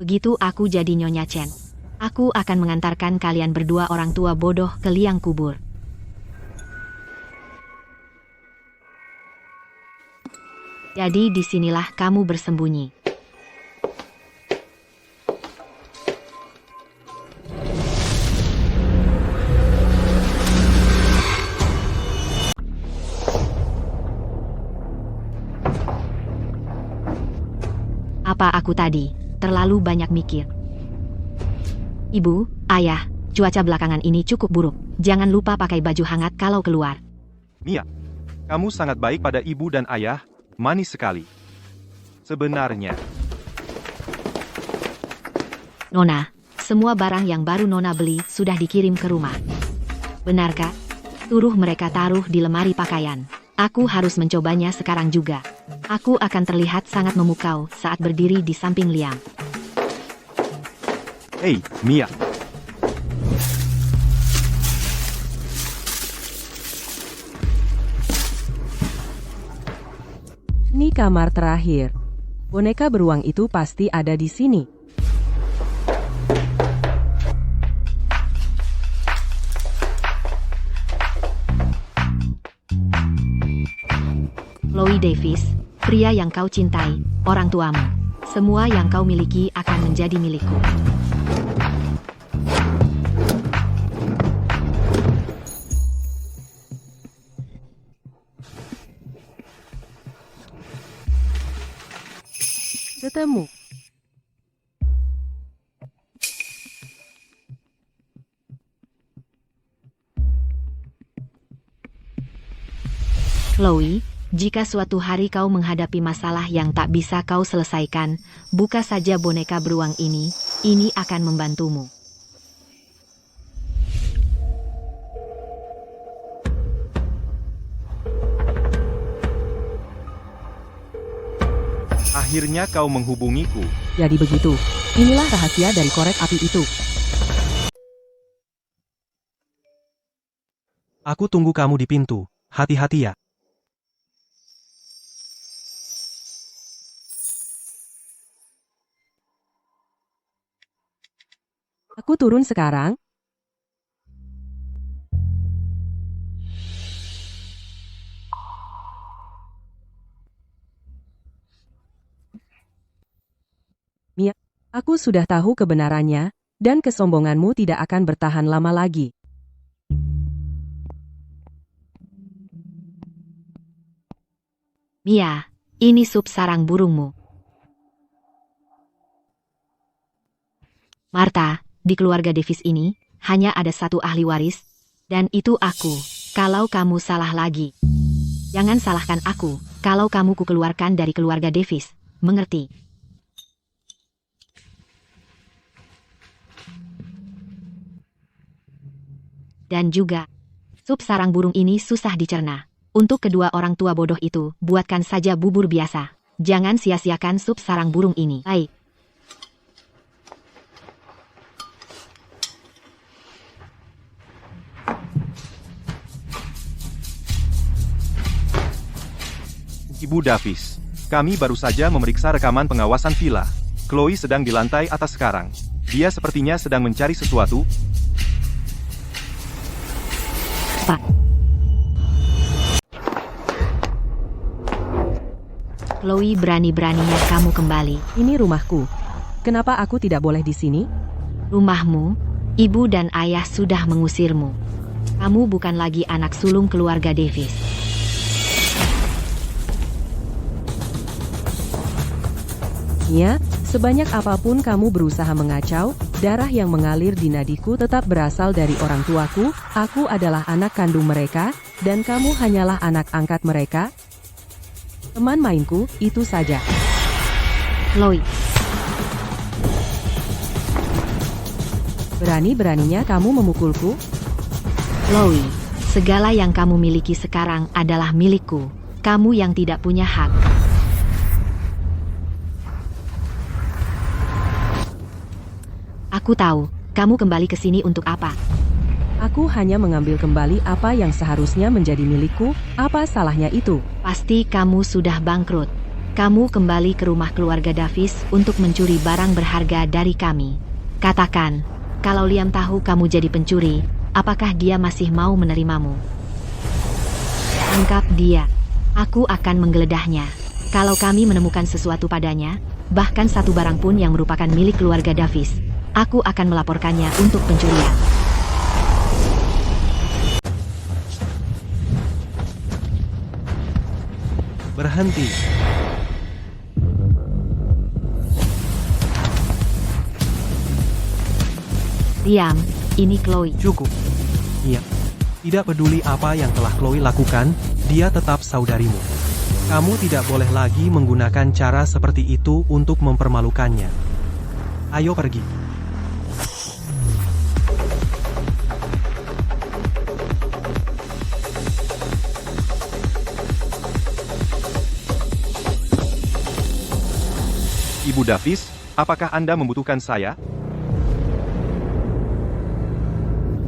Speaker 2: Begitu aku jadi Nyonya Chen, aku akan mengantarkan kalian berdua orang tua bodoh ke liang kubur. Jadi disinilah kamu bersembunyi. Apa aku tadi terlalu banyak mikir? Ibu, ayah, cuaca belakangan ini cukup buruk. Jangan lupa pakai baju hangat kalau keluar.
Speaker 3: Mia, kamu sangat baik pada ibu dan ayah, manis sekali. Sebenarnya,
Speaker 2: Nona, semua barang yang baru Nona beli sudah dikirim ke rumah. Benarkah? Suruh mereka taruh di lemari pakaian. Aku harus mencobanya sekarang juga. Aku akan terlihat sangat memukau saat berdiri di samping Liam.
Speaker 3: hei, Mia.
Speaker 1: Ini kamar terakhir. Boneka beruang itu pasti ada di sini.
Speaker 2: Chloe Davis, pria yang kau cintai, orang tuamu. Semua yang kau miliki akan menjadi milikku.
Speaker 1: Ketemu.
Speaker 2: Chloe, jika suatu hari kau menghadapi masalah yang tak bisa kau selesaikan, buka saja boneka beruang ini akan membantumu.
Speaker 3: Akhirnya kau menghubungiku.
Speaker 1: Jadi begitu. Inilah rahasia dari korek api itu.
Speaker 4: Aku tunggu kamu di pintu. Hati-hati ya.
Speaker 1: Aku turun sekarang. Mia, aku sudah tahu kebenarannya, dan kesombonganmu tidak akan bertahan lama lagi.
Speaker 2: Mia, ini sup sarang burungmu. Martha, di keluarga Davis ini, hanya ada satu ahli waris, dan itu aku. Kalau kamu salah lagi, jangan salahkan aku, kalau kamu kukeluarkan dari keluarga Davis, mengerti? Dan juga, sup sarang burung ini susah dicerna. Untuk kedua orang tua bodoh itu, buatkan saja bubur biasa. Jangan sia-siakan sup sarang burung ini. Baik.
Speaker 3: Ibu Davis, kami baru saja memeriksa rekaman pengawasan villa. Chloe sedang di lantai atas sekarang. Dia sepertinya sedang mencari sesuatu.
Speaker 2: Pak. Chloe, berani-beraninya kamu kembali.
Speaker 1: Ini rumahku. Kenapa aku tidak boleh di sini?
Speaker 2: Rumahmu, ibu dan ayah sudah mengusirmu. Kamu bukan lagi anak sulung keluarga Davis.
Speaker 1: Mia, sebanyak apapun kamu berusaha mengacau, darah yang mengalir di nadiku tetap berasal dari orang tuaku. Aku adalah anak kandung mereka, dan kamu hanyalah anak angkat mereka. Teman mainku, itu saja.
Speaker 2: Chloe,
Speaker 1: Berani-beraninya kamu memukulku?
Speaker 2: Chloe, segala yang kamu miliki sekarang adalah milikku. Kamu yang tidak punya hak. Aku tahu, kamu kembali ke sini untuk apa?
Speaker 1: Aku hanya mengambil kembali apa yang seharusnya menjadi milikku. Apa salahnya itu?
Speaker 2: Pasti kamu sudah bangkrut. Kamu kembali ke rumah keluarga Davis untuk mencuri barang berharga dari kami. Katakan, kalau Liam tahu kamu jadi pencuri, apakah dia masih mau menerimamu? Tangkap dia. Aku akan menggeledahnya. Kalau kami menemukan sesuatu padanya, bahkan satu barang pun yang merupakan milik keluarga Davis, aku akan melaporkannya untuk pencurian.
Speaker 4: Berhenti.
Speaker 2: Diam, ini Chloe.
Speaker 4: Cukup. Mia. Tidak peduli apa yang telah Chloe lakukan, dia tetap saudarimu. Kamu tidak boleh lagi menggunakan cara seperti itu untuk mempermalukannya. Ayo pergi.
Speaker 3: Ibu Davis, apakah Anda membutuhkan saya?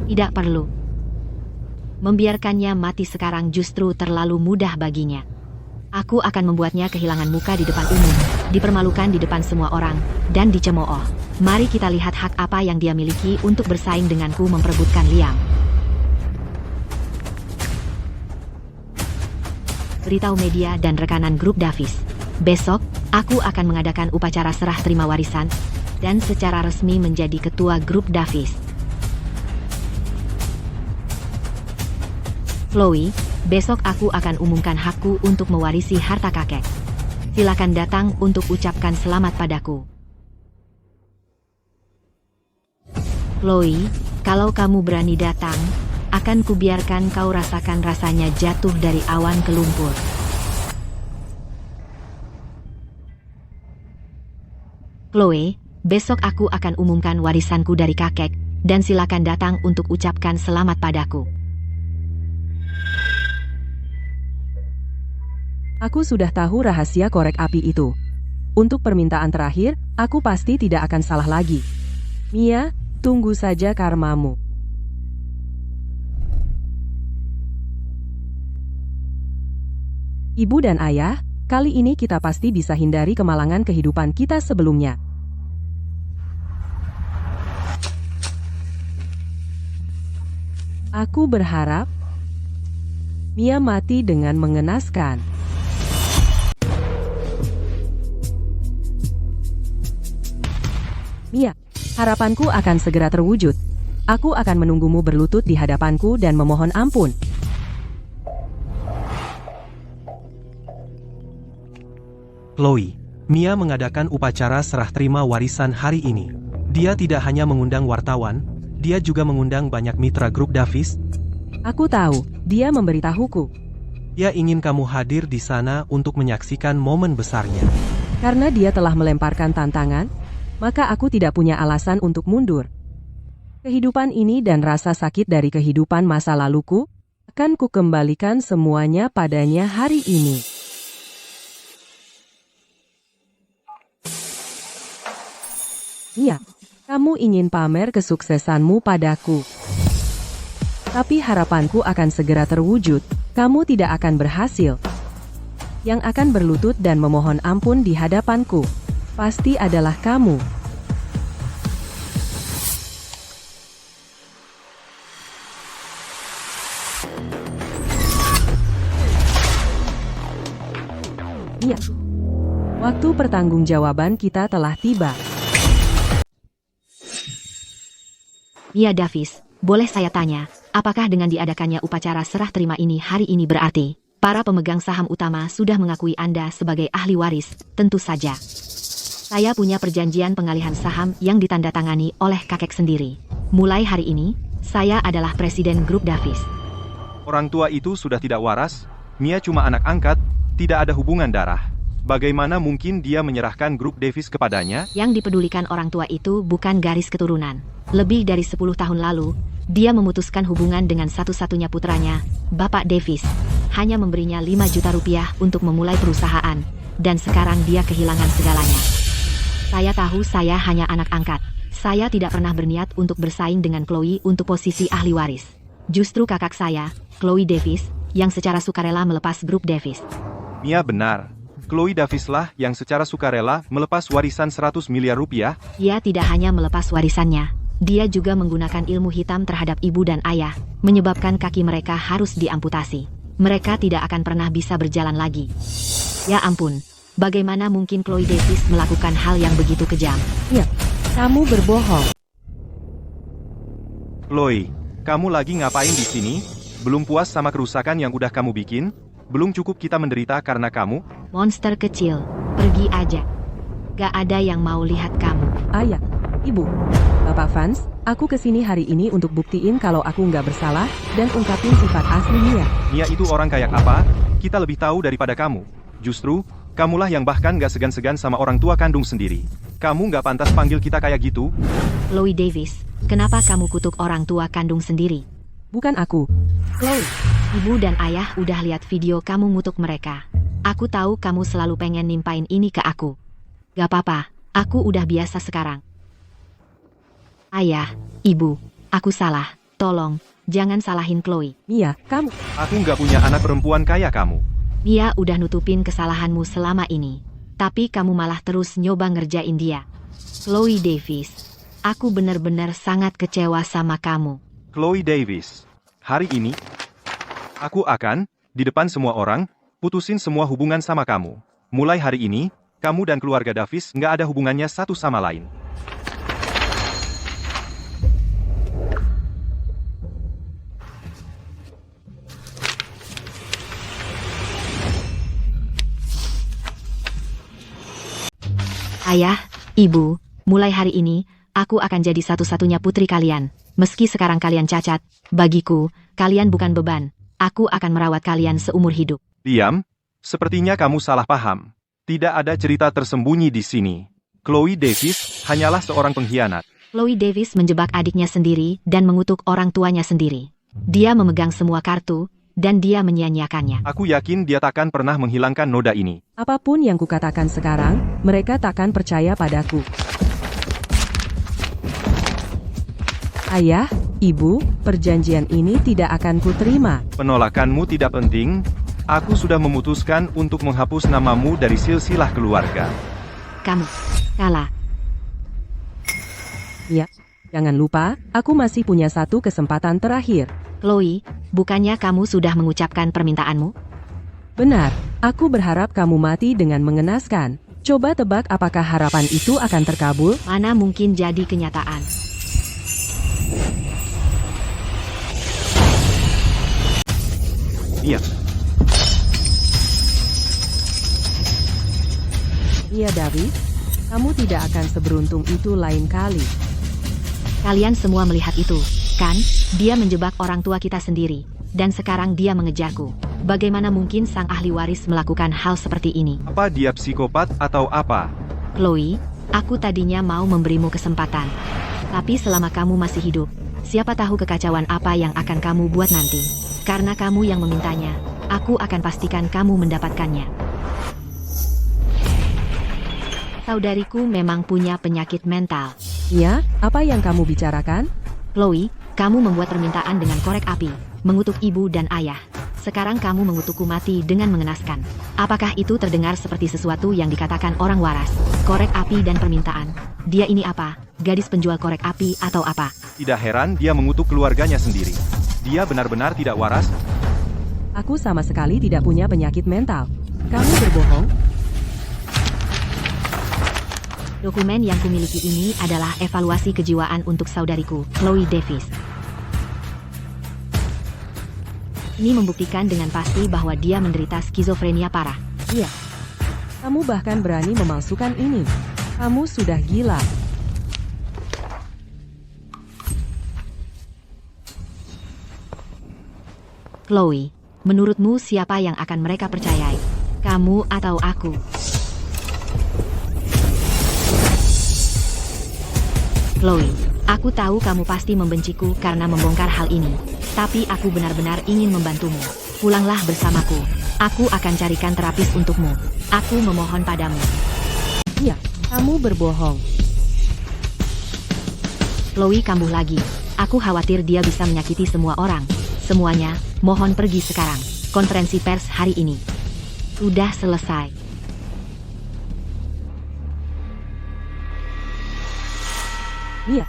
Speaker 2: Tidak perlu. Membiarkannya mati sekarang justru terlalu mudah baginya. Aku akan membuatnya kehilangan muka di depan umum, dipermalukan di depan semua orang, dan dicemooh. Mari kita lihat hak apa yang dia miliki untuk bersaing denganku memperebutkan Liam. Beritahu media dan rekanan grup Davis. Besok, aku akan mengadakan upacara serah terima warisan, dan secara resmi menjadi ketua grup Davis. Chloe, besok aku akan umumkan hakku untuk mewarisi harta kakek. Silakan datang untuk ucapkan selamat padaku. Chloe, kalau kamu berani datang, akan kubiarkan kau rasakan rasanya jatuh dari awan ke lumpur. Chloe, besok aku akan umumkan warisanku dari kakek, dan silakan datang untuk ucapkan selamat padaku.
Speaker 1: Aku sudah tahu rahasia korek api itu. Untuk permintaan terakhir, aku pasti tidak akan salah lagi. Mia, tunggu saja karmamu. Ibu dan ayah, kali ini kita pasti bisa hindari kemalangan kehidupan kita sebelumnya. Aku berharap Mia mati dengan mengenaskan. Mia, harapanku akan segera terwujud. Aku akan menunggumu berlutut di hadapanku dan memohon ampun.
Speaker 4: Chloe, Mia mengadakan upacara serah terima warisan hari ini. Dia tidak hanya mengundang wartawan, dia juga mengundang banyak mitra grup Davis.
Speaker 1: Aku tahu, dia memberitahuku.
Speaker 4: Dia ingin kamu hadir di sana untuk menyaksikan momen besarnya.
Speaker 1: Karena dia telah melemparkan tantangan, maka aku tidak punya alasan untuk mundur. Kehidupan ini dan rasa sakit dari kehidupan masa laluku, akan kukembalikan semuanya padanya hari ini. Iya, kamu ingin pamer kesuksesanmu padaku. Tapi harapanku akan segera terwujud, kamu tidak akan berhasil. Yang akan berlutut dan memohon ampun di hadapanku pasti adalah kamu. Ya, waktu pertanggungjawaban kita telah tiba.
Speaker 2: Ya Davis, boleh saya tanya, apakah dengan diadakannya upacara serah terima ini hari ini berarti para pemegang saham utama sudah mengakui Anda sebagai ahli waris? Tentu saja. Saya punya perjanjian pengalihan saham yang ditandatangani oleh kakek sendiri. Mulai hari ini, saya adalah presiden grup Davis.
Speaker 3: Orang tua itu sudah tidak waras, Mia cuma anak angkat, tidak ada hubungan darah. Bagaimana mungkin dia menyerahkan grup Davis kepadanya?
Speaker 2: Yang dipedulikan orang tua itu bukan garis keturunan. Lebih dari 10 tahun lalu, dia memutuskan hubungan dengan satu-satunya putranya, Bapak Davis. Hanya memberinya 5 juta rupiah untuk memulai perusahaan, dan sekarang dia kehilangan segalanya. Saya tahu saya hanya anak angkat. Saya tidak pernah berniat untuk bersaing dengan Chloe untuk posisi ahli waris. Justru kakak saya, Chloe Davis, yang secara sukarela melepas grup Davis.
Speaker 3: Mia benar. Chloe Davis lah yang secara sukarela melepas warisan 100 miliar rupiah.
Speaker 2: Dia tidak hanya melepas warisannya. Dia juga menggunakan ilmu hitam terhadap ibu dan ayah, menyebabkan kaki mereka harus diamputasi. Mereka tidak akan pernah bisa berjalan lagi. Ya ampun. Bagaimana mungkin Chloe Davis melakukan hal yang begitu kejam?
Speaker 1: Ya, kamu berbohong.
Speaker 3: Chloe, kamu lagi ngapain di sini? Belum puas sama kerusakan yang udah kamu bikin? Belum cukup kita menderita karena kamu?
Speaker 2: Monster kecil, pergi aja. Gak ada yang mau lihat kamu.
Speaker 1: Ayah, Ibu, Bapak Vance, aku kesini hari ini untuk buktiin kalau aku nggak bersalah dan ungkapin sifat asli Mia.
Speaker 3: Mia itu orang kayak apa? Kita lebih tahu daripada kamu. Justru, kamulah yang bahkan nggak segan-segan sama orang tua kandung sendiri. Kamu nggak pantas panggil kita kayak gitu.
Speaker 2: Chloe Davis, kenapa kamu kutuk orang tua kandung sendiri?
Speaker 1: Bukan aku.
Speaker 2: Chloe, ibu dan ayah udah lihat video kamu ngutuk mereka. Aku tahu kamu selalu pengen nimpain ini ke aku. Gak apa-apa, aku udah biasa sekarang. Ayah, ibu, aku salah. Tolong, jangan salahin Chloe.
Speaker 1: Mia, kamu...
Speaker 3: Aku nggak punya anak perempuan kayak kamu.
Speaker 2: Mia udah nutupin kesalahanmu selama ini. Tapi kamu malah terus nyoba ngerjain dia. Chloe Davis, aku bener-bener sangat kecewa sama kamu.
Speaker 3: Chloe Davis, hari ini, aku akan, di depan semua orang, putusin semua hubungan sama kamu. Mulai hari ini, kamu dan keluarga Davis nggak ada hubungannya satu sama lain.
Speaker 2: Ayah, ibu, mulai hari ini, aku akan jadi satu-satunya putri kalian. Meski sekarang kalian cacat, bagiku, kalian bukan beban. Aku akan merawat kalian seumur hidup.
Speaker 3: Diam, sepertinya kamu salah paham. Tidak ada cerita tersembunyi di sini. Chloe Davis hanyalah seorang pengkhianat.
Speaker 2: Chloe Davis menjebak adiknya sendiri dan mengutuk orang tuanya sendiri. Dia memegang semua kartu, dan dia menyia-nyiakannya.
Speaker 3: Aku yakin dia takkan pernah menghilangkan noda ini.
Speaker 1: Apapun yang kukatakan sekarang, mereka takkan percaya padaku. Ayah, ibu, perjanjian ini tidak akan kuterima.
Speaker 3: Penolakanmu tidak penting. Aku sudah memutuskan untuk menghapus namamu dari silsilah keluarga.
Speaker 2: Kamu kalah.
Speaker 1: Ya, jangan lupa, aku masih punya satu kesempatan terakhir.
Speaker 2: Chloe, bukannya kamu sudah mengucapkan permintaanmu?
Speaker 1: Benar, aku berharap kamu mati dengan mengenaskan. Coba tebak apakah harapan itu akan terkabul?
Speaker 2: Mana mungkin jadi kenyataan.
Speaker 3: Iya.
Speaker 1: Iya Davis, kamu tidak akan seberuntung itu lain kali.
Speaker 2: Kalian semua melihat itu, kan? Dia menjebak orang tua kita sendiri, dan sekarang dia mengejarku. Bagaimana mungkin sang ahli waris melakukan hal seperti ini?
Speaker 3: Apa dia psikopat atau apa?
Speaker 2: Chloe, aku tadinya mau memberimu kesempatan. Tapi selama kamu masih hidup, siapa tahu kekacauan apa yang akan kamu buat nanti. Karena kamu yang memintanya, aku akan pastikan kamu mendapatkannya. Saudariku memang punya penyakit mental.
Speaker 1: Ya, apa yang kamu bicarakan?
Speaker 2: Chloe, kamu membuat permintaan dengan korek api, mengutuk ibu dan ayah. Sekarang kamu mengutukku mati dengan mengenaskan. Apakah itu terdengar seperti sesuatu yang dikatakan orang waras? Korek api dan permintaan. Dia ini apa? Gadis penjual korek api atau apa?
Speaker 3: Tidak heran dia mengutuk keluarganya sendiri. Dia benar-benar tidak waras.
Speaker 1: Aku sama sekali tidak punya penyakit mental. Kamu berbohong?
Speaker 2: Dokumen yang kumiliki ini adalah evaluasi kejiwaan untuk saudariku, Chloe Davis. Ini membuktikan dengan pasti bahwa dia menderita skizofrenia parah.
Speaker 1: Iya. Kamu bahkan berani memalsukan ini. Kamu sudah gila.
Speaker 2: Chloe, menurutmu siapa yang akan mereka percayai? Kamu atau aku? Chloe, aku tahu kamu pasti membenciku karena membongkar hal ini. Tapi aku benar-benar ingin membantumu. Pulanglah bersamaku. Aku akan carikan terapis untukmu. Aku memohon padamu.
Speaker 1: Iya, kamu berbohong.
Speaker 2: Chloe kambuh lagi. Aku khawatir dia bisa menyakiti semua orang. Semuanya, mohon pergi sekarang. Konferensi pers hari ini sudah selesai.
Speaker 1: Iya.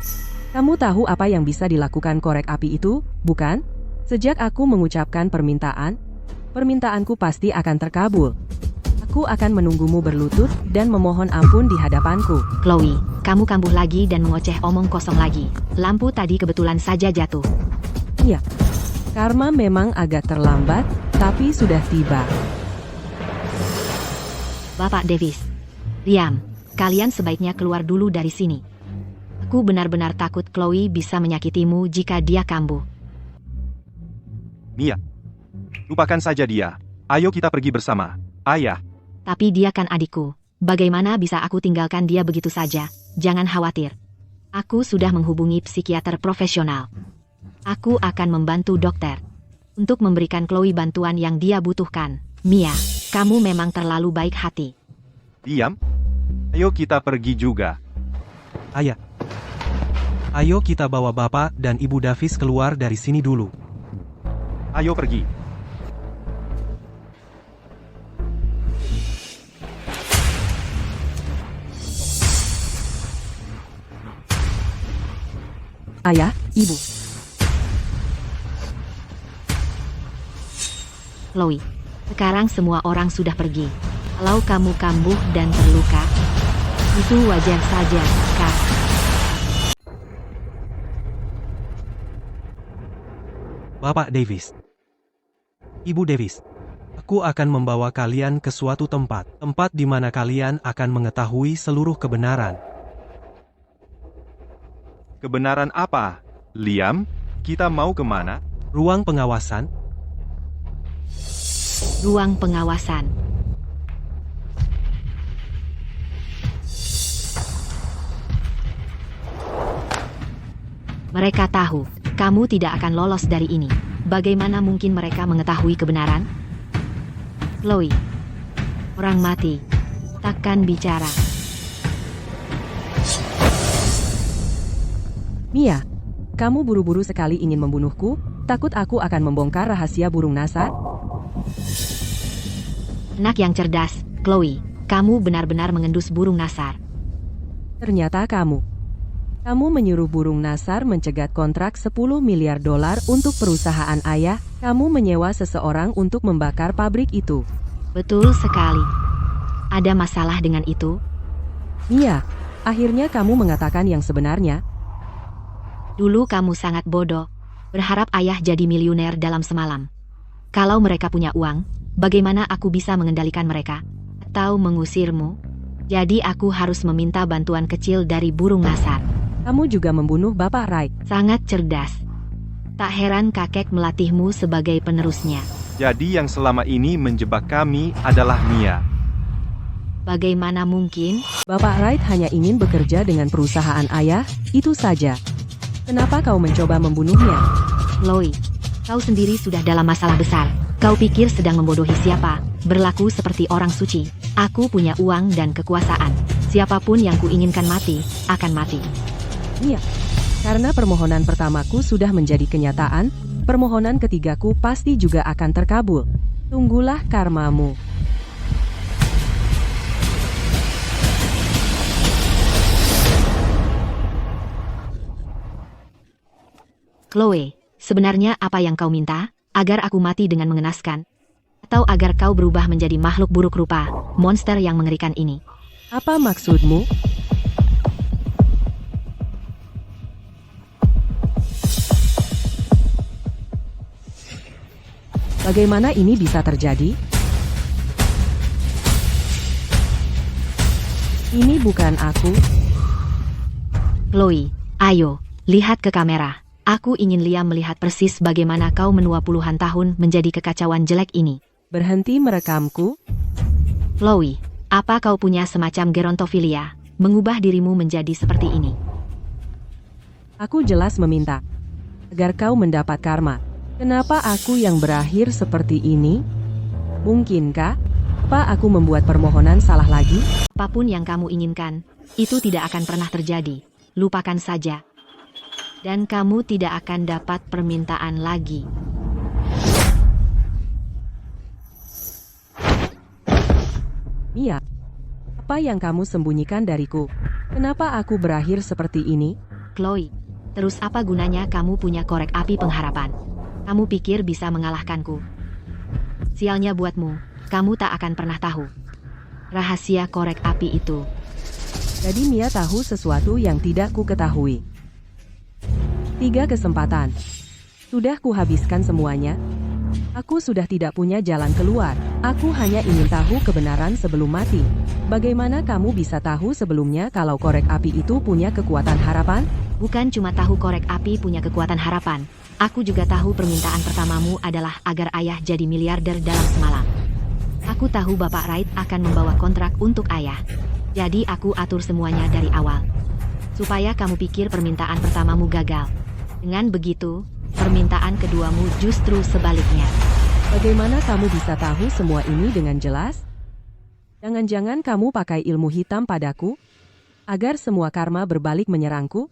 Speaker 1: Kamu tahu apa yang bisa dilakukan korek api itu, bukan? Sejak aku mengucapkan permintaanku pasti akan terkabul. Aku akan menunggumu berlutut dan memohon ampun di hadapanku.
Speaker 2: Chloe, kamu kambuh lagi dan mengoceh omong kosong lagi. Lampu tadi kebetulan saja jatuh.
Speaker 1: Iya. Karma memang agak terlambat, tapi sudah tiba.
Speaker 2: Bapak Davis, diam. Kalian sebaiknya keluar dulu dari sini. Aku benar-benar takut Chloe bisa menyakitimu jika dia kambuh.
Speaker 3: Mia. Lupakan saja dia. Ayo kita pergi bersama. Ayah.
Speaker 2: Tapi dia kan adikku. Bagaimana bisa aku tinggalkan dia begitu saja? Jangan khawatir. Aku sudah menghubungi psikiater profesional. Aku akan membantu dokter untuk memberikan Chloe bantuan yang dia butuhkan. Mia, kamu memang terlalu baik hati.
Speaker 3: Diam. Ayo kita pergi juga.
Speaker 4: Ayah. Ayo kita bawa Bapak dan Ibu Davis keluar dari sini dulu.
Speaker 3: Ayo pergi.
Speaker 1: Ayah, Ibu.
Speaker 2: Chloe, sekarang semua orang sudah pergi. Kalau kamu kambuh dan terluka, itu wajar saja, Kak.
Speaker 4: Bapak Davis. Ibu Davis. Aku akan membawa kalian ke suatu tempat. Tempat di mana kalian akan mengetahui seluruh kebenaran.
Speaker 3: Kebenaran apa? Liam, kita mau kemana?
Speaker 4: Ruang pengawasan.
Speaker 2: Ruang pengawasan. Mereka tahu, kamu tidak akan lolos dari ini. Bagaimana mungkin mereka mengetahui kebenaran? Chloe, orang mati, takkan bicara.
Speaker 1: Mia, kamu buru-buru sekali ingin membunuhku? Takut aku akan membongkar rahasia burung nasar?
Speaker 2: Anak yang cerdas, Chloe, kamu benar-benar mengendus burung nasar.
Speaker 1: Ternyata kamu menyuruh burung nasar mencegat kontrak 10 miliar dolar untuk perusahaan ayah. Kamu menyewa seseorang untuk membakar pabrik itu.
Speaker 2: Betul sekali. Ada masalah dengan itu?
Speaker 1: Mia, akhirnya kamu mengatakan yang sebenarnya.
Speaker 2: Dulu kamu sangat bodoh, berharap ayah jadi miliuner dalam semalam. Kalau mereka punya uang, bagaimana aku bisa mengendalikan mereka? Atau mengusirmu? Jadi aku harus meminta bantuan kecil dari burung nasar.
Speaker 1: Kamu juga membunuh Bapak Wright.
Speaker 2: Sangat cerdas. Tak heran kakek melatihmu sebagai penerusnya.
Speaker 3: Jadi yang selama ini menjebak kami adalah Mia.
Speaker 2: Bagaimana mungkin?
Speaker 1: Bapak Wright hanya ingin bekerja dengan perusahaan ayah, itu saja. Kenapa kau mencoba membunuhnya?
Speaker 2: Chloe, kau sendiri sudah dalam masalah besar. Kau pikir sedang membodohi siapa? Berlaku seperti orang suci. Aku punya uang dan kekuasaan. Siapapun yang kuinginkan mati, akan mati.
Speaker 1: Mia, karena permohonan pertamaku sudah menjadi kenyataan, permohonan ketigaku pasti juga akan terkabul. Tunggulah karmamu.
Speaker 2: Chloe, sebenarnya apa yang kau minta? Agar aku mati dengan mengenaskan? Atau agar kau berubah menjadi makhluk buruk rupa, monster yang mengerikan ini?
Speaker 1: Apa maksudmu? Bagaimana ini bisa terjadi? Ini bukan aku.
Speaker 2: Chloe, ayo, lihat ke kamera. Aku ingin Liam melihat persis bagaimana kau menua puluhan tahun menjadi kekacauan jelek ini.
Speaker 1: Berhenti merekamku?
Speaker 2: Chloe, apa kau punya semacam gerontofilia, mengubah dirimu menjadi seperti ini?
Speaker 1: Aku jelas meminta agar kau mendapat karma. Kenapa aku yang berakhir seperti ini? Mungkinkah? Apa aku membuat permohonan salah lagi?
Speaker 2: Apapun yang kamu inginkan, itu tidak akan pernah terjadi. Lupakan saja. Dan kamu tidak akan dapat permintaan lagi.
Speaker 1: Mia, apa yang kamu sembunyikan dariku? Kenapa aku berakhir seperti ini?
Speaker 2: Chloe, terus apa gunanya kamu punya korek api pengharapan? Kamu pikir bisa mengalahkanku? Sialnya buatmu, kamu tak akan pernah tahu rahasia korek api itu.
Speaker 1: Jadi Mia tahu sesuatu yang tidak ku ketahui. 3 kesempatan. Sudah kuhabiskan semuanya. Aku sudah tidak punya jalan keluar. Aku hanya ingin tahu kebenaran sebelum mati. Bagaimana kamu bisa tahu sebelumnya kalau korek api itu punya kekuatan harapan?
Speaker 2: Bukan cuma tahu korek api punya kekuatan harapan. Aku juga tahu permintaan pertamamu adalah agar ayah jadi miliarder dalam semalam. Aku tahu Bapak Wright akan membawa kontrak untuk ayah. Jadi aku atur semuanya dari awal. Supaya kamu pikir permintaan pertamamu gagal. Dengan begitu, permintaan keduamu justru sebaliknya.
Speaker 1: Bagaimana kamu bisa tahu semua ini dengan jelas? Jangan-jangan kamu pakai ilmu hitam padaku? Agar semua karma berbalik menyerangku?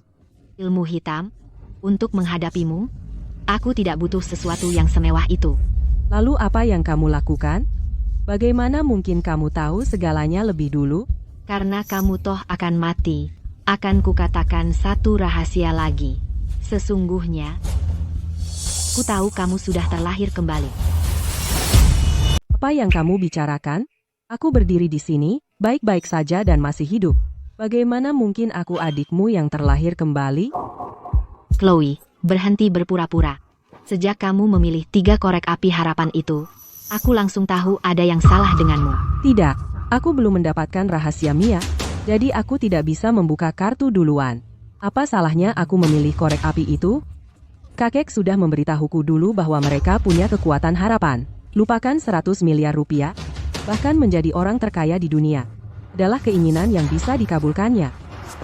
Speaker 2: Ilmu hitam? Untuk menghadapimu? Aku tidak butuh sesuatu yang semewah itu.
Speaker 1: Lalu apa yang kamu lakukan? Bagaimana mungkin kamu tahu segalanya lebih dulu?
Speaker 2: Karena kamu toh akan mati. Akan kukatakan satu rahasia lagi. Sesungguhnya, ku tahu kamu sudah terlahir kembali.
Speaker 1: Apa yang kamu bicarakan? Aku berdiri di sini, baik-baik saja dan masih hidup. Bagaimana mungkin aku adikmu yang terlahir kembali?
Speaker 2: Chloe, berhenti berpura-pura. Sejak kamu memilih 3 korek api harapan itu, aku langsung tahu ada yang salah denganmu.
Speaker 1: Tidak, aku belum mendapatkan rahasia Mia, jadi aku tidak bisa membuka kartu duluan. Apa salahnya aku memilih korek api itu? Kakek sudah memberitahuku dulu bahwa mereka punya kekuatan harapan. Lupakan 100 miliar rupiah, bahkan menjadi orang terkaya di dunia. Adalah keinginan yang bisa dikabulkannya.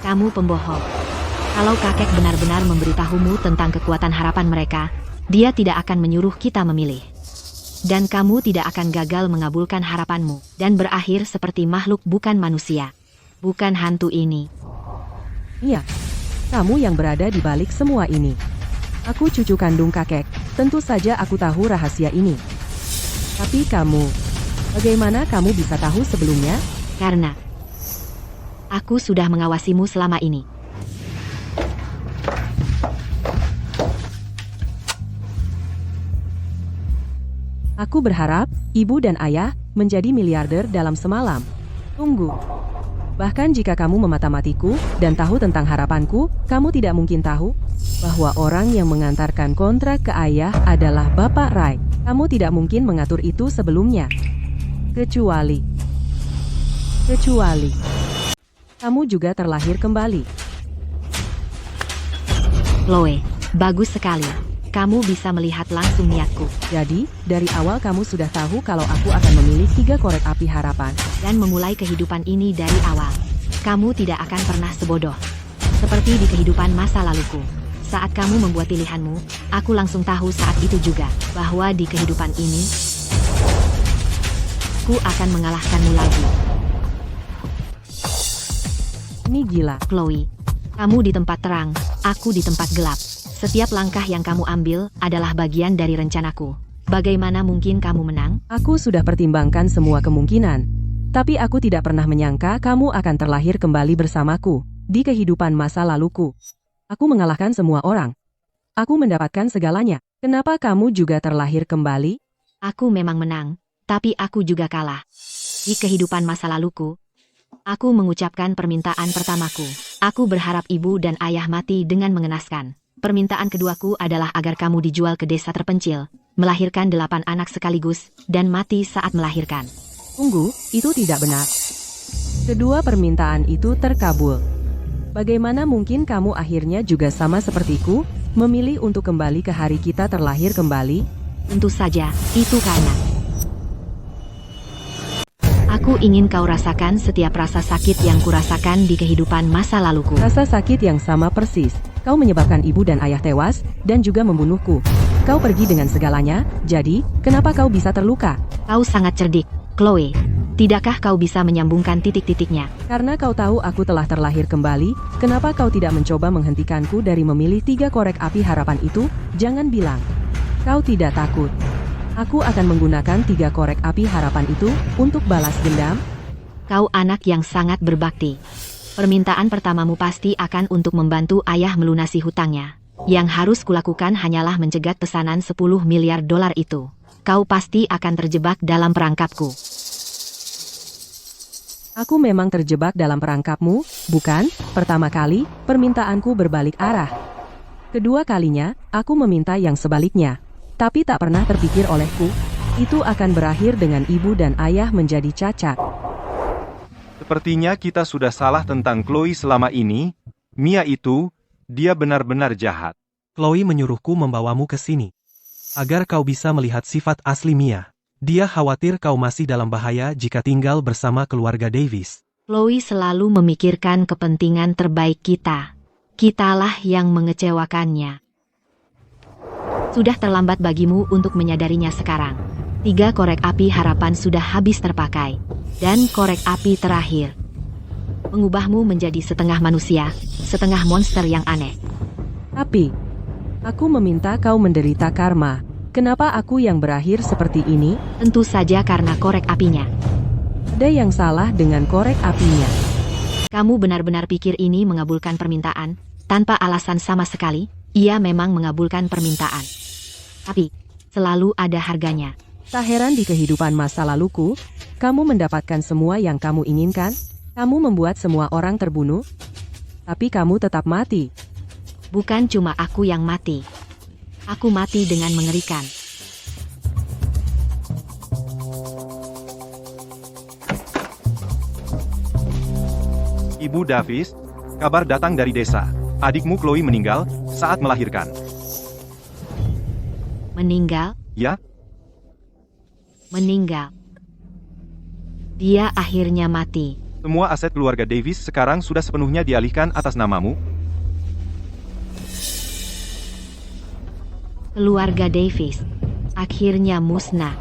Speaker 2: Kamu pembohong. Kalau kakek benar-benar memberitahumu tentang kekuatan harapan mereka, dia tidak akan menyuruh kita memilih. Dan kamu tidak akan gagal mengabulkan harapanmu, dan berakhir seperti makhluk bukan manusia. Bukan hantu ini.
Speaker 1: Iya, kamu yang berada di balik semua ini. Aku cucu kandung kakek, tentu saja aku tahu rahasia ini. Tapi kamu, bagaimana kamu bisa tahu sebelumnya?
Speaker 2: Karena aku sudah mengawasimu selama ini.
Speaker 1: Aku berharap ibu dan ayah menjadi miliarder dalam semalam. Tunggu. Bahkan jika kamu memata-matiku dan tahu tentang harapanku, kamu tidak mungkin tahu bahwa orang yang mengantarkan kontrak ke ayah adalah Bapak Wright. Kamu tidak mungkin mengatur itu sebelumnya. Kecuali kamu juga terlahir kembali.
Speaker 2: Chloe, bagus sekali. Kamu bisa melihat langsung niatku.
Speaker 1: Jadi, dari awal kamu sudah tahu kalau aku akan memilih 3 korek api harapan.
Speaker 2: Dan memulai kehidupan ini dari awal. Kamu tidak akan pernah sebodoh. Seperti di kehidupan masa laluku. Saat kamu membuat pilihanmu, aku langsung tahu saat itu juga, bahwa di kehidupan ini, ku akan mengalahkanmu lagi.
Speaker 1: Ini gila.
Speaker 2: Chloe, kamu di tempat terang, aku di tempat gelap. Setiap langkah yang kamu ambil adalah bagian dari rencanaku. Bagaimana mungkin kamu menang?
Speaker 1: Aku sudah pertimbangkan semua kemungkinan. Tapi aku tidak pernah menyangka kamu akan terlahir kembali bersamaku di kehidupan masa laluku. Aku mengalahkan semua orang. Aku mendapatkan segalanya. Kenapa kamu juga terlahir kembali?
Speaker 2: Aku memang menang, tapi aku juga kalah. Di kehidupan masa laluku, aku mengucapkan permintaan pertamaku. Aku berharap ibu dan ayah mati dengan mengenaskan. Permintaan keduaku adalah agar kamu dijual ke desa terpencil, melahirkan 8 anak sekaligus, dan mati saat melahirkan.
Speaker 1: Tunggu, itu tidak benar. Kedua permintaan itu terkabul. Bagaimana mungkin kamu akhirnya juga sama sepertiku, memilih untuk kembali ke hari kita terlahir kembali?
Speaker 2: Tentu saja, itu karena aku ingin kau rasakan setiap rasa sakit yang kurasakan di kehidupan masa laluku.
Speaker 1: Rasa sakit yang sama persis. Kau menyebabkan ibu dan ayah tewas, dan juga membunuhku. Kau pergi dengan segalanya, jadi, kenapa kau bisa terluka?
Speaker 2: Kau sangat cerdik, Chloe. Tidakkah kau bisa menyambungkan titik-titiknya?
Speaker 1: Karena kau tahu aku telah terlahir kembali, kenapa kau tidak mencoba menghentikanku dari memilih 3 korek api harapan itu? Jangan bilang kau tidak takut. Aku akan menggunakan 3 korek api harapan itu untuk balas dendam.
Speaker 2: Kau anak yang sangat berbakti. Permintaan pertamamu pasti akan untuk membantu ayah melunasi hutangnya. Yang harus kulakukan hanyalah mencegat pesanan 10 miliar dolar itu. Kau pasti akan terjebak dalam perangkapku.
Speaker 1: Aku memang terjebak dalam perangkapmu, bukan? Pertama kali, permintaanku berbalik arah. Kedua kalinya, aku meminta yang sebaliknya. Tapi tak pernah terpikir olehku, itu akan berakhir dengan ibu dan ayah menjadi cacat.
Speaker 3: Sepertinya kita sudah salah tentang Chloe selama ini. Mia itu, dia benar-benar jahat.
Speaker 4: Chloe menyuruhku membawamu ke sini. Agar kau bisa melihat sifat asli Mia. Dia khawatir kau masih dalam bahaya jika tinggal bersama keluarga Davis.
Speaker 2: Chloe selalu memikirkan kepentingan terbaik kita. Kitalah yang mengecewakannya. Sudah terlambat bagimu untuk menyadarinya sekarang. 3 korek api harapan sudah habis terpakai. Dan korek api terakhir mengubahmu menjadi setengah manusia, setengah monster yang aneh.
Speaker 1: Tapi, aku meminta kau menderita karma. Kenapa aku yang berakhir seperti ini?
Speaker 2: Tentu saja karena korek apinya.
Speaker 1: Ada yang salah dengan korek apinya.
Speaker 2: Kamu benar-benar pikir ini mengabulkan permintaan, tanpa alasan sama sekali? Ia memang mengabulkan permintaan. Tapi, selalu ada harganya.
Speaker 1: Tak heran di kehidupan masa laluku, kamu mendapatkan semua yang kamu inginkan, kamu membuat semua orang terbunuh, tapi kamu tetap mati.
Speaker 2: Bukan cuma aku yang mati. Aku mati dengan mengerikan.
Speaker 3: Ibu Davis, kabar datang dari desa. Adikmu Chloe meninggal saat melahirkan.
Speaker 2: Meninggal?
Speaker 3: Ya?
Speaker 2: Meninggal. Dia akhirnya mati.
Speaker 3: Semua aset keluarga Davis sekarang sudah sepenuhnya dialihkan atas namamu.
Speaker 2: Keluarga Davis akhirnya musnah.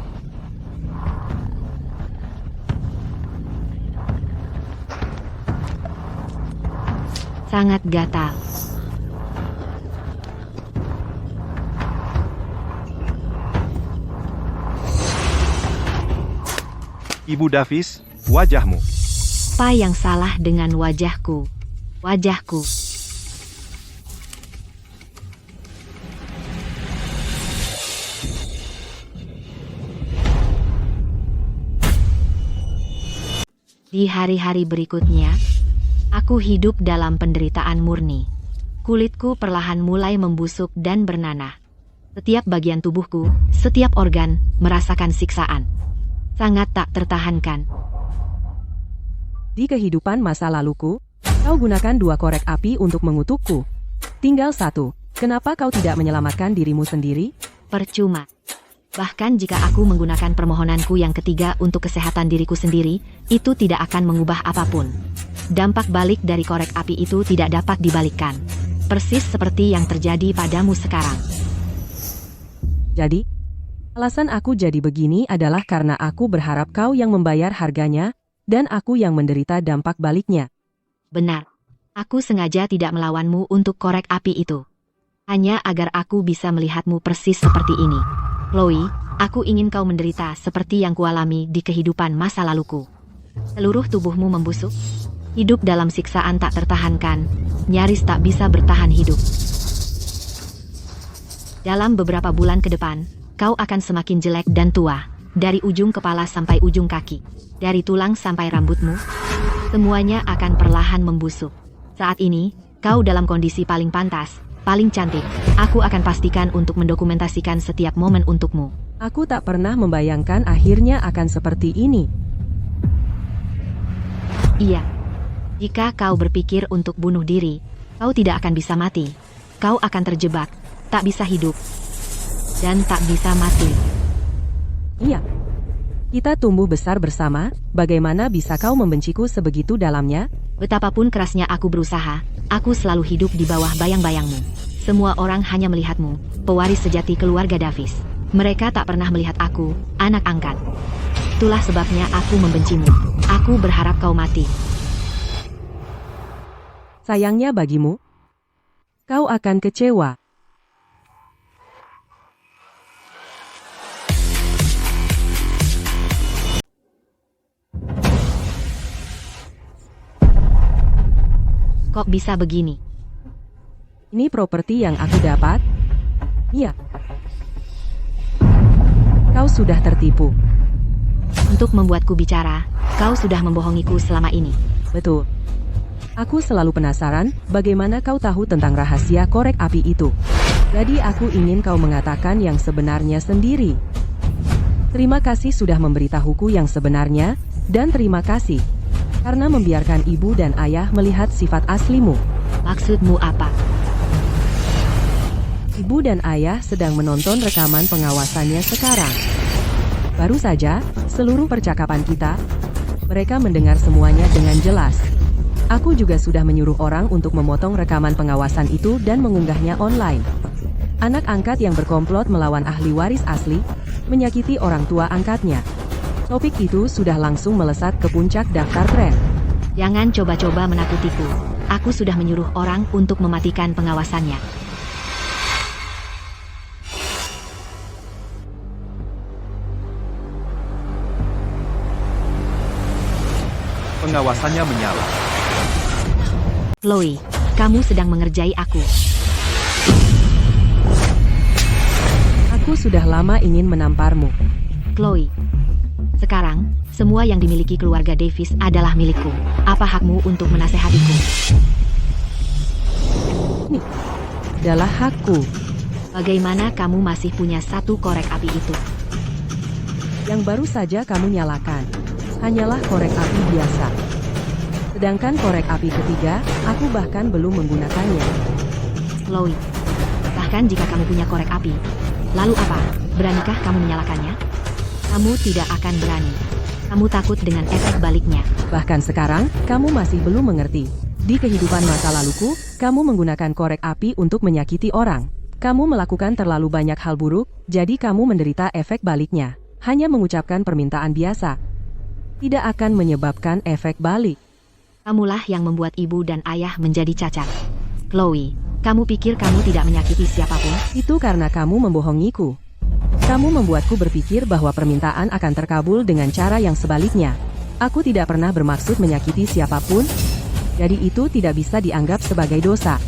Speaker 2: Sangat gatal.
Speaker 3: Ibu Davis, wajahmu.
Speaker 2: Apa yang salah dengan wajahku? Wajahku. Di hari-hari berikutnya, aku hidup dalam penderitaan murni. Kulitku perlahan mulai membusuk dan bernanah. Setiap bagian tubuhku, setiap organ, merasakan siksaan. Sangat tak tertahankan.
Speaker 1: Di kehidupan masa laluku, kau gunakan 2 korek api untuk mengutukku. Tinggal 1, kenapa kau tidak menyelamatkan dirimu sendiri?
Speaker 2: Percuma. Bahkan jika aku menggunakan permohonanku yang ketiga untuk kesehatan diriku sendiri, itu tidak akan mengubah apapun. Dampak balik dari korek api itu tidak dapat dibalikkan. Persis seperti yang terjadi padamu sekarang.
Speaker 1: Jadi, alasan aku jadi begini adalah karena aku berharap kau yang membayar harganya, dan aku yang menderita dampak baliknya.
Speaker 2: Benar. Aku sengaja tidak melawanmu untuk korek api itu. Hanya agar aku bisa melihatmu persis seperti ini. Chloe, aku ingin kau menderita seperti yang kualami di kehidupan masa laluku. Seluruh tubuhmu membusuk, hidup dalam siksaan tak tertahankan, nyaris tak bisa bertahan hidup. Dalam beberapa bulan ke depan, kau akan semakin jelek dan tua, dari ujung kepala sampai ujung kaki, dari tulang sampai rambutmu, semuanya akan perlahan membusuk. Saat ini, kau dalam kondisi paling pantas, paling cantik. Aku akan pastikan untuk mendokumentasikan setiap momen untukmu.
Speaker 1: Aku tak pernah membayangkan akhirnya akan seperti ini.
Speaker 2: Iya. Jika kau berpikir untuk bunuh diri, kau tidak akan bisa mati. Kau akan terjebak, tak bisa hidup, dan tak bisa mati.
Speaker 1: Iya. Kita tumbuh besar bersama, bagaimana bisa kau membenciku sebegitu dalamnya?
Speaker 2: Betapapun kerasnya aku berusaha, aku selalu hidup di bawah bayang-bayangmu. Semua orang hanya melihatmu, pewaris sejati keluarga Davis. Mereka tak pernah melihat aku, anak angkat. Itulah sebabnya aku membencimu. Aku berharap kau mati.
Speaker 1: Sayangnya bagimu, kau akan kecewa.
Speaker 2: Kok bisa begini?
Speaker 1: Ini properti yang aku dapat? Iya. Kau sudah tertipu.
Speaker 2: Untuk membuatku bicara, kau sudah membohongiku selama ini.
Speaker 1: Betul. Aku selalu penasaran, bagaimana kau tahu tentang rahasia korek api itu. Jadi aku ingin kau mengatakan yang sebenarnya sendiri. Terima kasih sudah memberitahuku yang sebenarnya, dan terima kasih karena membiarkan ibu dan ayah melihat sifat aslimu.
Speaker 2: Maksudmu apa?
Speaker 1: Ibu dan ayah sedang menonton rekaman pengawasannya sekarang. Baru saja, seluruh percakapan kita, mereka mendengar semuanya dengan jelas. Aku juga sudah menyuruh orang untuk memotong rekaman pengawasan itu dan mengunggahnya online. Anak angkat yang berkomplot melawan ahli waris asli, menyakiti orang tua angkatnya. Topik itu sudah langsung melesat ke puncak daftar tren.
Speaker 2: Jangan coba-coba menakutiku. Aku sudah menyuruh orang untuk mematikan pengawasannya.
Speaker 3: Pengawasannya menyala.
Speaker 2: Chloe, kamu sedang mengerjai aku.
Speaker 1: Aku sudah lama ingin menamparmu.
Speaker 2: Chloe, sekarang, semua yang dimiliki keluarga Davis adalah milikku. Apa hakmu untuk menasehatiku?
Speaker 1: Ini adalah hakku.
Speaker 2: Bagaimana kamu masih punya satu korek api itu?
Speaker 1: Yang baru saja kamu nyalakan hanyalah korek api biasa. Sedangkan korek api ketiga, aku bahkan belum menggunakannya.
Speaker 2: Chloe, bahkan jika kamu punya korek api, lalu apa? Beranikah kamu menyalakannya? Kamu tidak akan berani. Kamu takut dengan efek baliknya.
Speaker 1: Bahkan sekarang, kamu masih belum mengerti. Di kehidupan masa laluku, kamu menggunakan korek api untuk menyakiti orang. Kamu melakukan terlalu banyak hal buruk, jadi kamu menderita efek baliknya. Hanya mengucapkan permintaan biasa tidak akan menyebabkan efek balik.
Speaker 2: Kamulah yang membuat ibu dan ayah menjadi cacat. Chloe, kamu pikir kamu tidak menyakiti siapapun?
Speaker 1: Itu karena kamu membohongiku. Kamu membuatku berpikir bahwa permintaan akan terkabul dengan cara yang sebaliknya. Aku tidak pernah bermaksud menyakiti siapapun, jadi itu tidak bisa dianggap sebagai dosa.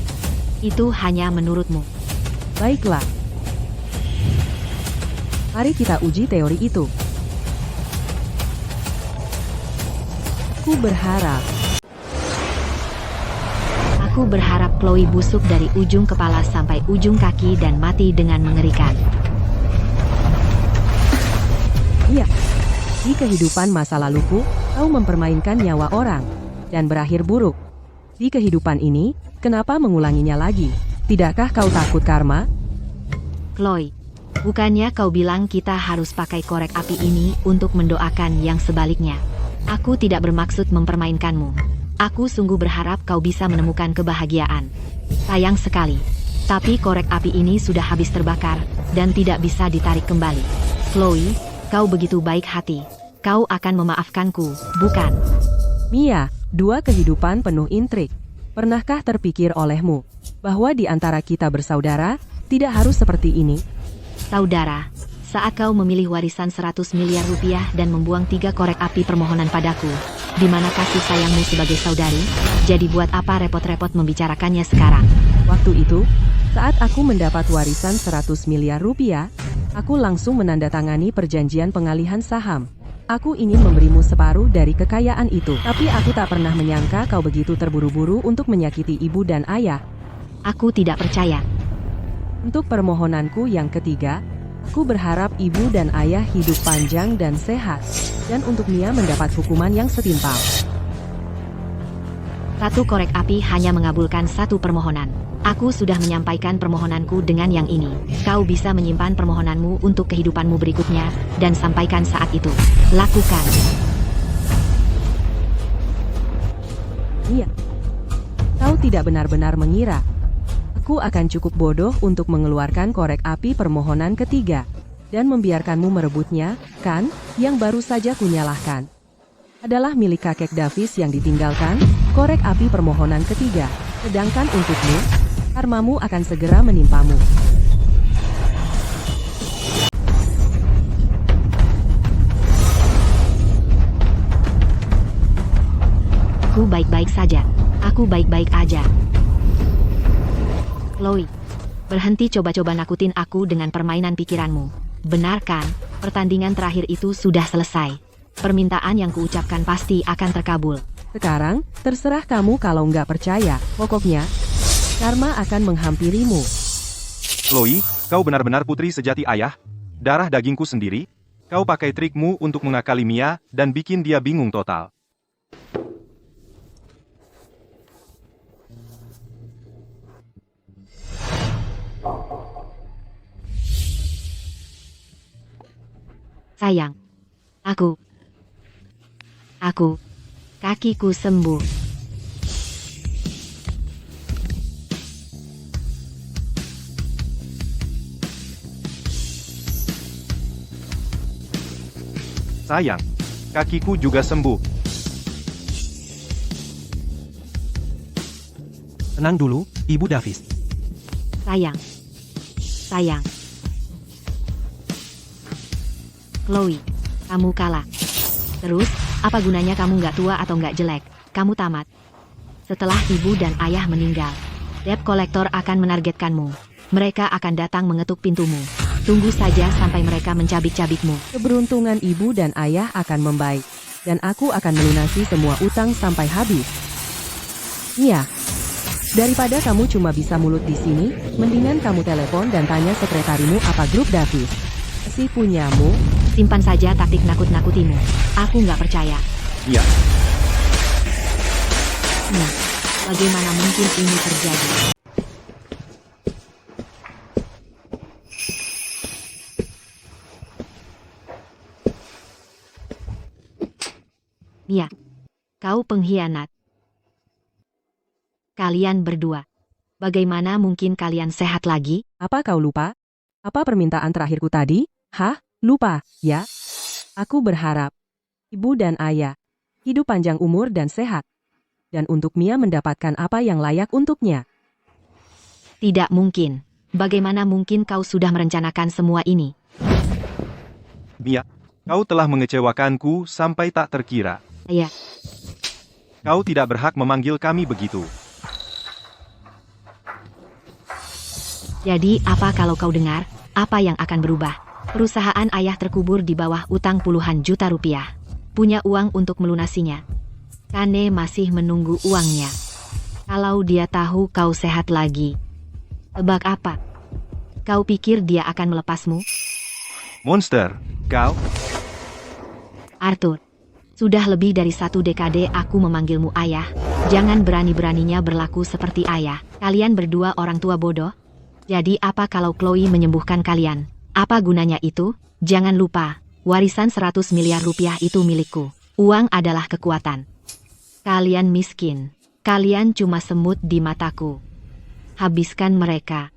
Speaker 2: Itu hanya menurutmu.
Speaker 1: Baiklah. Mari kita uji teori itu. Aku berharap
Speaker 2: Chloe busuk dari ujung kepala sampai ujung kaki dan mati dengan mengerikan.
Speaker 1: Iya. Di kehidupan masa laluku, kau mempermainkan nyawa orang dan berakhir buruk. Di kehidupan ini, kenapa mengulanginya lagi? Tidakkah kau takut karma?
Speaker 2: Chloe, bukannya kau bilang kita harus pakai korek api ini untuk mendoakan yang sebaliknya? Aku tidak bermaksud mempermainkanmu. Aku sungguh berharap kau bisa menemukan kebahagiaan. Sayang sekali. Tapi korek api ini sudah habis terbakar, dan tidak bisa ditarik kembali. Chloe, kau begitu baik hati. Kau akan memaafkanku, bukan?
Speaker 1: Mia, dua kehidupan penuh intrik. Pernahkah terpikir olehmu bahwa di antara kita bersaudara, tidak harus seperti ini?
Speaker 2: Saudara, saat kau memilih warisan 100 miliar rupiah dan membuang 3 korek api permohonan padaku, di mana kasih sayangmu sebagai saudari? Jadi buat apa repot-repot membicarakannya sekarang?
Speaker 1: Waktu itu, saat aku mendapat warisan 100 miliar rupiah, aku langsung menandatangani perjanjian pengalihan saham. Aku ingin memberimu separuh dari kekayaan itu, tapi aku tak pernah menyangka kau begitu terburu-buru untuk menyakiti ibu dan ayah.
Speaker 2: Aku tidak percaya.
Speaker 1: Untuk permohonanku yang ketiga, aku berharap ibu dan ayah hidup panjang dan sehat, dan untuk Mia mendapat hukuman yang setimpal.
Speaker 2: Satu korek api hanya mengabulkan satu permohonan. Aku sudah menyampaikan permohonanku dengan yang ini. Kau bisa menyimpan permohonanmu untuk kehidupanmu berikutnya, dan sampaikan saat itu. Lakukan.
Speaker 1: Mia, kau tidak benar-benar mengira aku akan cukup bodoh untuk mengeluarkan korek api permohonan ketiga dan membiarkanmu merebutnya, kan? Yang baru saja kunyalahkan adalah milik kakek Davis yang ditinggalkan, korek api permohonan ketiga. Sedangkan untukmu, karmamu akan segera menimpamu.
Speaker 2: Aku baik-baik saja. Aku baik-baik aja. Chloe, berhenti coba-coba nakutin aku dengan permainan pikiranmu. Benar kan? Pertandingan terakhir itu sudah selesai. Permintaan yang kuucapkan pasti akan terkabul.
Speaker 1: Sekarang, terserah kamu kalau nggak percaya. Pokoknya, karma akan menghampirimu.
Speaker 3: Chloe, kau benar-benar putri sejati ayah. Darah dagingku sendiri. Kau pakai trikmu untuk mengakali Mia dan bikin dia bingung total.
Speaker 2: Sayang. Kakiku sembuh.
Speaker 3: Sayang, kakiku juga sembuh.
Speaker 4: Tenang dulu, Ibu Davis.
Speaker 2: Sayang. Chloe, kamu kalah. Terus, apa gunanya kamu nggak tua atau nggak jelek? Kamu tamat. Setelah ibu dan ayah meninggal, debt collector akan menargetkanmu. Mereka akan datang mengetuk pintumu. Tunggu saja sampai mereka mencabik-cabikmu.
Speaker 1: Keberuntungan ibu dan ayah akan membaik, dan aku akan melunasi semua utang sampai habis. Mia, daripada kamu cuma bisa mulut di sini, mendingan kamu telepon dan tanya sekretarimu apa grup Davis. Si punyamu.
Speaker 2: Simpan saja taktik nakut-nakutimu. Aku nggak percaya.
Speaker 3: Mia,
Speaker 2: Bagaimana mungkin ini terjadi? Mia, kau pengkhianat. Kalian berdua. Bagaimana mungkin kalian sehat lagi?
Speaker 1: Apa kau lupa? Apa permintaan terakhirku tadi? Hah? Lupa, ya? Aku berharap ibu dan ayah hidup panjang umur dan sehat. Dan untuk Mia mendapatkan apa yang layak untuknya.
Speaker 2: Tidak mungkin. Bagaimana mungkin kau sudah merencanakan semua ini?
Speaker 3: Mia, kau telah mengecewakanku sampai tak terkira.
Speaker 2: Ya,
Speaker 3: Kau tidak berhak memanggil kami begitu.
Speaker 2: jadi apa kalau kau dengar? Apa yang akan berubah? Perusahaan ayah terkubur di bawah utang puluhan juta rupiah. Punya uang untuk melunasinya. Kane masih menunggu uangnya. Kalau dia tahu kau sehat lagi. Tebak apa? Kau pikir dia akan melepasmu?
Speaker 3: Monster, kau?
Speaker 2: Arthur. Sudah lebih dari 1 dekade aku memanggilmu ayah. Jangan berani-beraninya berlaku seperti ayah. Kalian berdua orang tua bodoh. Jadi apa kalau Chloe menyembuhkan kalian? Apa gunanya itu? Jangan lupa, warisan 100 miliar rupiah itu milikku. Uang adalah kekuatan. Kalian miskin. Kalian cuma semut di mataku. Habiskan mereka.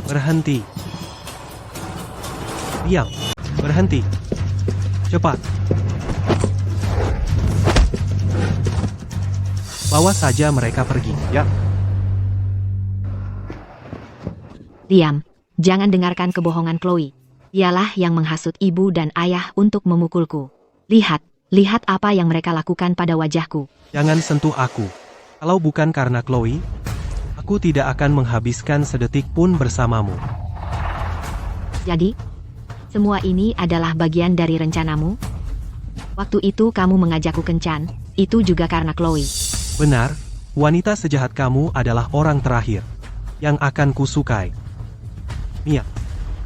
Speaker 4: Berhenti. Diam. Berhenti. Cepat. Bawa saja mereka pergi.
Speaker 3: Ya,
Speaker 2: Diam. Jangan dengarkan kebohongan Chloe. Ialah yang menghasut ibu dan ayah untuk memukulku. Lihat apa yang mereka lakukan pada wajahku.
Speaker 4: Jangan sentuh aku. Kalau bukan karena Chloe, aku tidak akan menghabiskan sedetik pun bersamamu.
Speaker 2: Jadi, semua ini adalah bagian dari rencanamu? Waktu itu kamu mengajakku kencan, itu juga karena Chloe.
Speaker 4: Benar, wanita sejahat kamu adalah orang terakhir yang akan kusukai. Mia,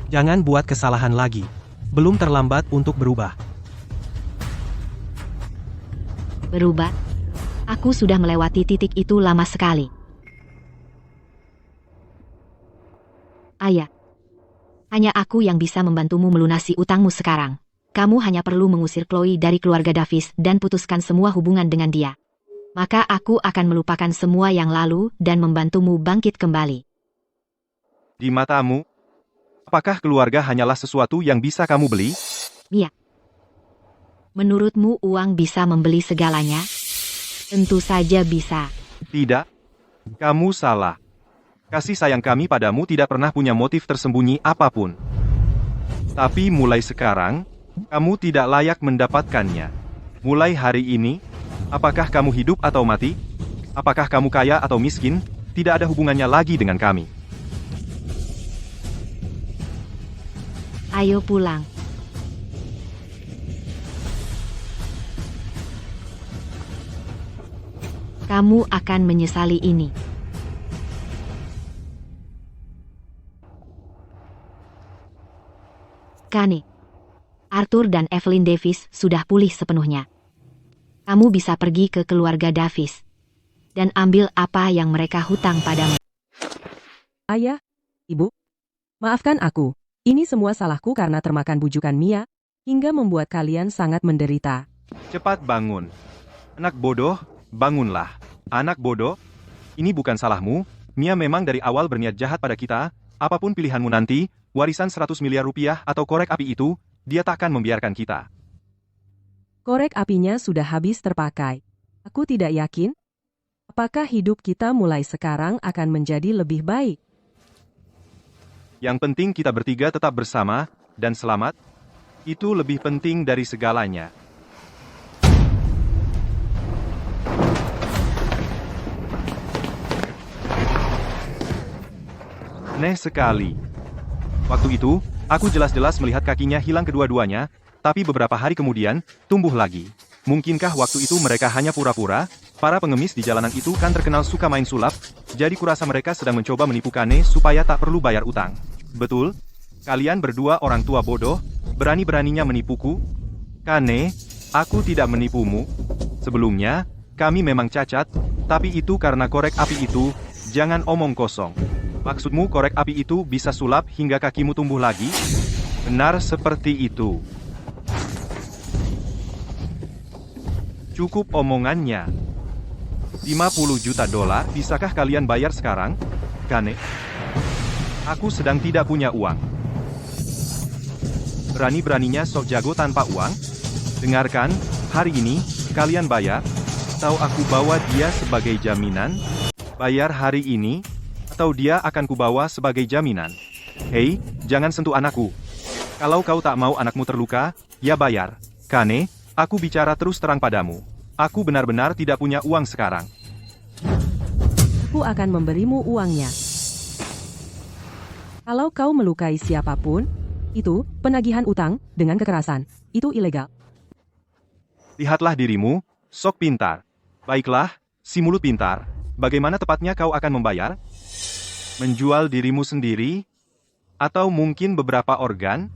Speaker 4: jangan buat kesalahan lagi. Belum terlambat untuk berubah.
Speaker 2: Berubah? Aku sudah melewati titik itu lama sekali. Ayah. Hanya aku yang bisa membantumu melunasi utangmu sekarang. Kamu hanya perlu mengusir Chloe dari keluarga Davis dan putuskan semua hubungan dengan dia. Maka aku akan melupakan semua yang lalu dan membantumu bangkit kembali.
Speaker 3: di matamu, apakah keluarga hanyalah sesuatu yang bisa kamu beli?
Speaker 2: Mia. Menurutmu uang bisa membeli segalanya? Tentu saja bisa.
Speaker 3: Tidak. Kamu salah. Kasih sayang kami padamu tidak pernah punya motif tersembunyi apapun. Tapi mulai sekarang, kamu tidak layak mendapatkannya. Mulai hari ini, apakah kamu hidup atau mati? Apakah kamu kaya atau miskin? Tidak ada hubungannya lagi dengan kami.
Speaker 2: Ayo pulang. Kamu akan menyesali ini. Kane, Arthur dan Evelyn Davis sudah pulih sepenuhnya. Kamu bisa pergi ke keluarga Davis dan ambil apa yang mereka hutang padamu.
Speaker 1: Ayah, Ibu, maafkan aku. Ini semua salahku karena termakan bujukan Mia, hingga membuat kalian sangat menderita.
Speaker 3: Cepat bangun. Anak bodoh, bangunlah. Anak bodoh, ini bukan salahmu. Mia memang dari awal berniat jahat pada kita. Apapun pilihanmu nanti, warisan 100 miliar rupiah atau korek api itu, dia takkan membiarkan kita.
Speaker 1: Korek apinya sudah habis terpakai. Aku tidak yakin. Apakah hidup kita mulai sekarang akan menjadi lebih baik?
Speaker 3: Yang penting kita bertiga tetap bersama, dan selamat. Itu lebih penting dari segalanya. Aneh sekali. Waktu itu, aku jelas-jelas melihat kakinya hilang kedua-duanya, tapi beberapa hari kemudian, tumbuh lagi. Mungkinkah waktu itu mereka hanya pura-pura? Para pengemis di jalanan itu kan terkenal suka main sulap, jadi kurasa mereka sedang mencoba menipu Kane supaya tak perlu bayar utang. Betul? Kalian berdua orang tua bodoh, berani-beraninya menipuku? Kane, aku tidak menipumu. Sebelumnya, kami memang cacat, tapi itu karena korek api itu, jangan omong kosong. Maksudmu korek api itu bisa sulap hingga kakimu tumbuh lagi? Benar seperti itu. Cukup omongannya. 50 juta dolar, bisakah kalian bayar sekarang? Kane? Aku sedang tidak punya uang. Berani-beraninya sok jago tanpa uang? Dengarkan, hari ini, kalian bayar, atau aku bawa dia sebagai jaminan? Bayar hari ini, atau dia akan kubawa sebagai jaminan. Hei, jangan sentuh anakku. Kalau kau tak mau anakmu terluka, ya bayar. Kane, aku bicara terus terang padamu. Aku benar-benar tidak punya uang sekarang.
Speaker 1: Aku akan memberimu uangnya. Kalau kau melukai siapapun, itu penagihan utang dengan kekerasan. Itu ilegal.
Speaker 3: Lihatlah dirimu, sok pintar. Baiklah, si mulut pintar. Bagaimana tepatnya kau akan membayar? Menjual dirimu sendiri? Atau mungkin beberapa organ?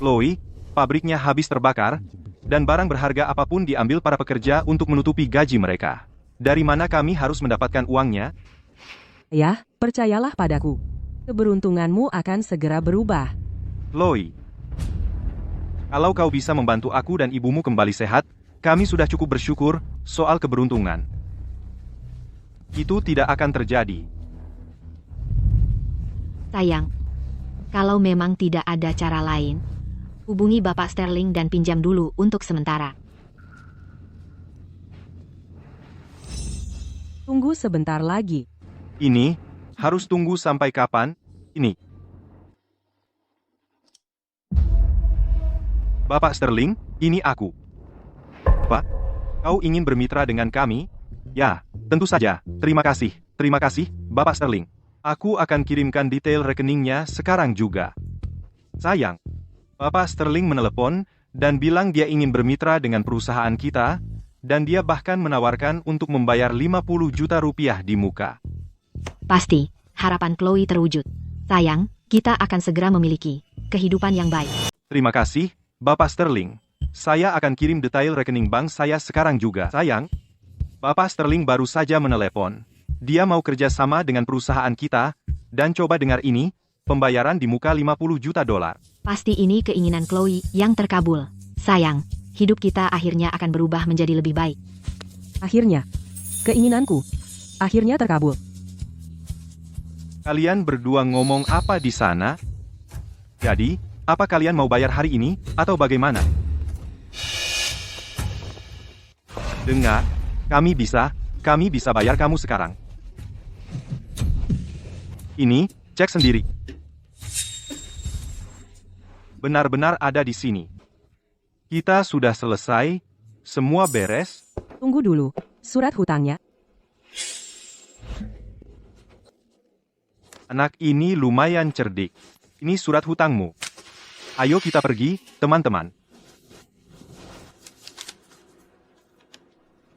Speaker 3: Chloe, pabriknya habis terbakar, dan barang berharga apapun diambil para pekerja untuk menutupi gaji mereka. Dari mana kami harus mendapatkan uangnya?
Speaker 1: Ya, percayalah padaku. Keberuntunganmu akan segera berubah.
Speaker 3: Chloe, kalau kau bisa membantu aku dan ibumu kembali sehat, kami sudah cukup bersyukur soal keberuntungan. Itu tidak akan terjadi.
Speaker 2: Sayang, kalau memang tidak ada cara lain, hubungi Bapak Sterling dan pinjam dulu untuk sementara.
Speaker 1: Tunggu sebentar lagi.
Speaker 3: Ini, harus tunggu sampai kapan? Ini. Bapak Sterling, ini aku. Pak, kau ingin bermitra dengan kami? Ya, tentu saja. Terima kasih, Bapak Sterling. Aku akan kirimkan detail rekeningnya sekarang juga. Sayang, Bapak Sterling menelepon dan bilang dia ingin bermitra dengan perusahaan kita, dan dia bahkan menawarkan untuk membayar 50 juta rupiah di muka.
Speaker 2: Pasti, harapan Chloe terwujud. Sayang, kita akan segera memiliki kehidupan yang baik.
Speaker 3: Terima kasih, Bapak Sterling. Saya akan kirim detail rekening bank saya sekarang juga. Sayang, Bapak Sterling baru saja menelepon. Dia mau kerja sama dengan perusahaan kita, dan coba dengar ini, pembayaran di muka 50 juta dolar.
Speaker 2: Pasti ini keinginan Chloe yang terkabul. Sayang, hidup kita akhirnya akan berubah menjadi lebih baik.
Speaker 1: Akhirnya, keinginanku akhirnya terkabul.
Speaker 3: Kalian berdua ngomong apa di sana? Jadi, apa kalian mau bayar hari ini, atau bagaimana? Dengar, kami bisa bayar kamu sekarang. Ini, cek sendiri. Benar-benar ada di sini. Kita sudah selesai, semua beres.
Speaker 1: Tunggu dulu, surat hutangnya.
Speaker 3: Anak ini lumayan cerdik. Ini surat hutangmu. Ayo kita pergi, teman-teman.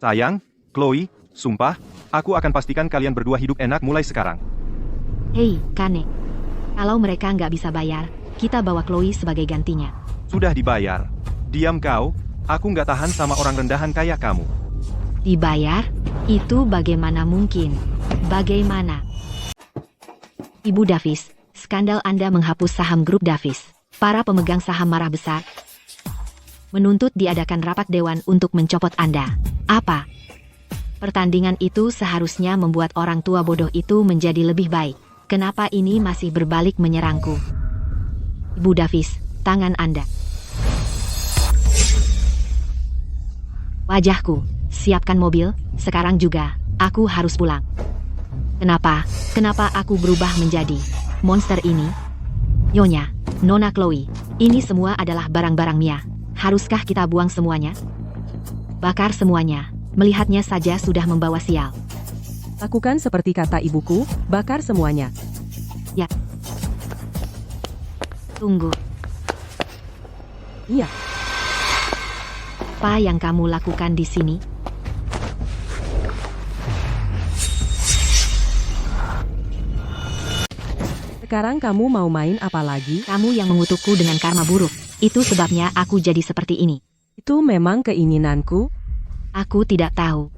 Speaker 3: Sayang, Chloe, sumpah, aku akan pastikan kalian berdua hidup enak mulai sekarang.
Speaker 2: Hei, Kane. Kalau mereka nggak bisa bayar, kita bawa Chloe sebagai gantinya.
Speaker 3: Sudah dibayar. Diam kau, aku nggak tahan sama orang rendahan kayak kamu.
Speaker 2: Dibayar? Itu bagaimana mungkin? Bagaimana? Ibu Davis, skandal Anda menghapus saham grup Davis. Para pemegang saham marah besar. Menuntut diadakan rapat dewan untuk mencopot Anda. Apa? Pertandingan itu seharusnya membuat orang tua bodoh itu menjadi lebih baik. Kenapa ini masih berbalik menyerangku? Ibu Davis, tangan Anda. Wajahku, siapkan mobil, sekarang juga, aku harus pulang. Kenapa? Kenapa aku berubah menjadi monster ini? Nyonya, Nona Chloe, ini semua adalah barang-barang Mia. Haruskah kita buang semuanya? Bakar semuanya, melihatnya saja sudah membawa sial.
Speaker 1: Lakukan seperti kata ibuku, bakar semuanya.
Speaker 2: Ya. Tunggu,
Speaker 1: Iya,
Speaker 2: apa yang kamu lakukan di sini?
Speaker 1: sekarang kamu mau main apa lagi?
Speaker 2: Kamu yang mengutukku dengan karma buruk. Itu sebabnya aku jadi seperti ini.
Speaker 1: Itu memang keinginanku.
Speaker 2: Aku tidak tahu.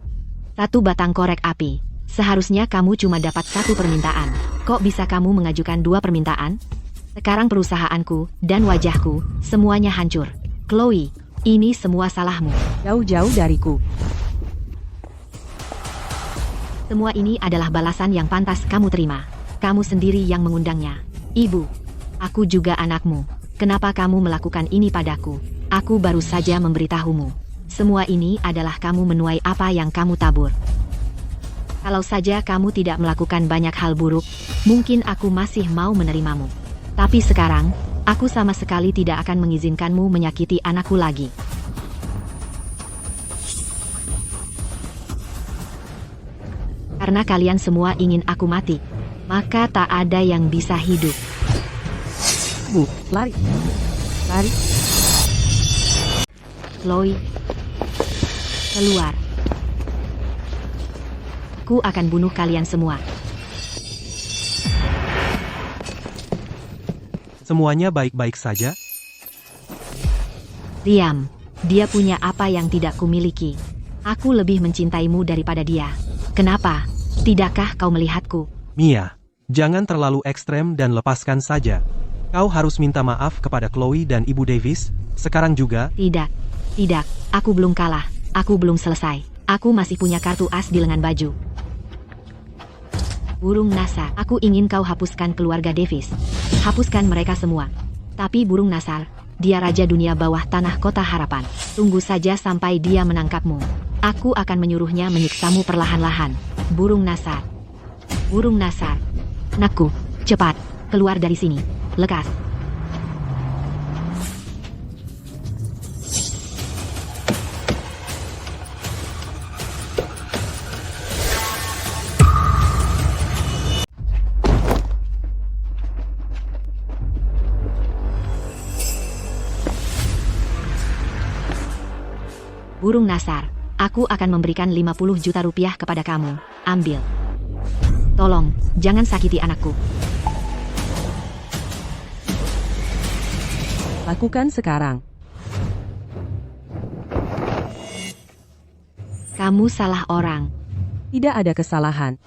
Speaker 2: Satu batang korek api. Seharusnya kamu cuma dapat satu permintaan. Kok bisa kamu mengajukan dua permintaan? Sekarang perusahaanku dan wajahku, semuanya hancur. Chloe, ini semua salahmu.
Speaker 1: Jauh-jauh dariku.
Speaker 2: Semua ini adalah balasan yang pantas kamu terima. Kamu sendiri yang mengundangnya. Ibu, aku juga anakmu. Kenapa kamu melakukan ini padaku? Aku baru saja memberitahumu. Semua ini adalah kamu menuai apa yang kamu tabur. Kalau saja kamu tidak melakukan banyak hal buruk, mungkin aku masih mau menerimamu. Tapi sekarang, aku sama sekali tidak akan mengizinkanmu menyakiti anakku lagi. Karena kalian semua ingin aku mati, maka tak ada yang bisa hidup.
Speaker 1: Bu, lari. Lari.
Speaker 2: Chloe, keluar. Aku akan bunuh kalian semua.
Speaker 4: Semuanya baik-baik saja?
Speaker 2: Diam. Dia punya apa yang tidak kumiliki. Aku lebih mencintaimu daripada dia. Kenapa? Tidakkah kau melihatku?
Speaker 4: Mia, jangan terlalu ekstrem dan lepaskan saja. Kau harus minta maaf kepada Chloe dan Ibu Davis, sekarang juga.
Speaker 2: Tidak. Tidak. Aku belum kalah. Aku belum selesai. Aku masih punya kartu as di lengan baju. Burung Nasar, aku ingin kau hapuskan keluarga Davis. Hapuskan mereka semua. Tapi Burung Nasar, dia Raja Dunia Bawah Tanah Kota Harapan. Tunggu saja sampai dia menangkapmu. Aku akan menyuruhnya menyiksamu perlahan-lahan. Burung Nasar. Burung Nasar. Nakku, cepat, keluar dari sini. Lekas. Burung Nasar, aku akan memberikan 50 juta rupiah kepada kamu. Ambil. Tolong, jangan sakiti anakku.
Speaker 1: Lakukan sekarang.
Speaker 2: Kamu salah orang.
Speaker 1: Tidak ada kesalahan.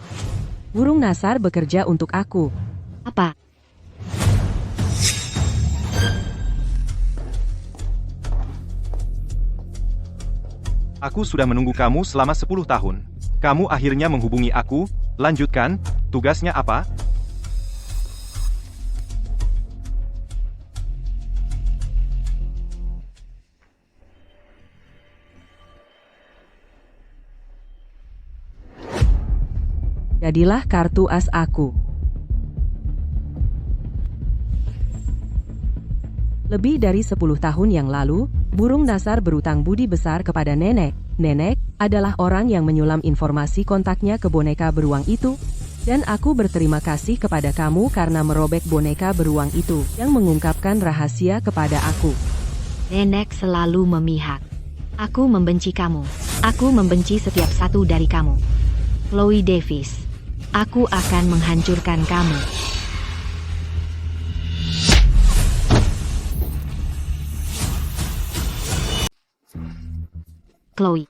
Speaker 1: Burung Nasar bekerja untuk aku.
Speaker 2: Apa?
Speaker 3: Aku sudah menunggu kamu selama 10 tahun. Kamu akhirnya menghubungi aku, lanjutkan, tugasnya apa?
Speaker 1: Jadilah kartu as aku. Lebih dari 10 tahun yang lalu, Burung Nasar berutang budi besar kepada Nenek. Nenek adalah orang yang menyulam informasi kontaknya ke boneka beruang itu. Dan aku berterima kasih kepada kamu karena merobek boneka beruang itu yang mengungkapkan rahasia kepada aku.
Speaker 2: Nenek selalu memihak. Aku membenci kamu. Aku membenci setiap satu dari kamu. Chloe Davis. Aku akan menghancurkan kamu. Chloe.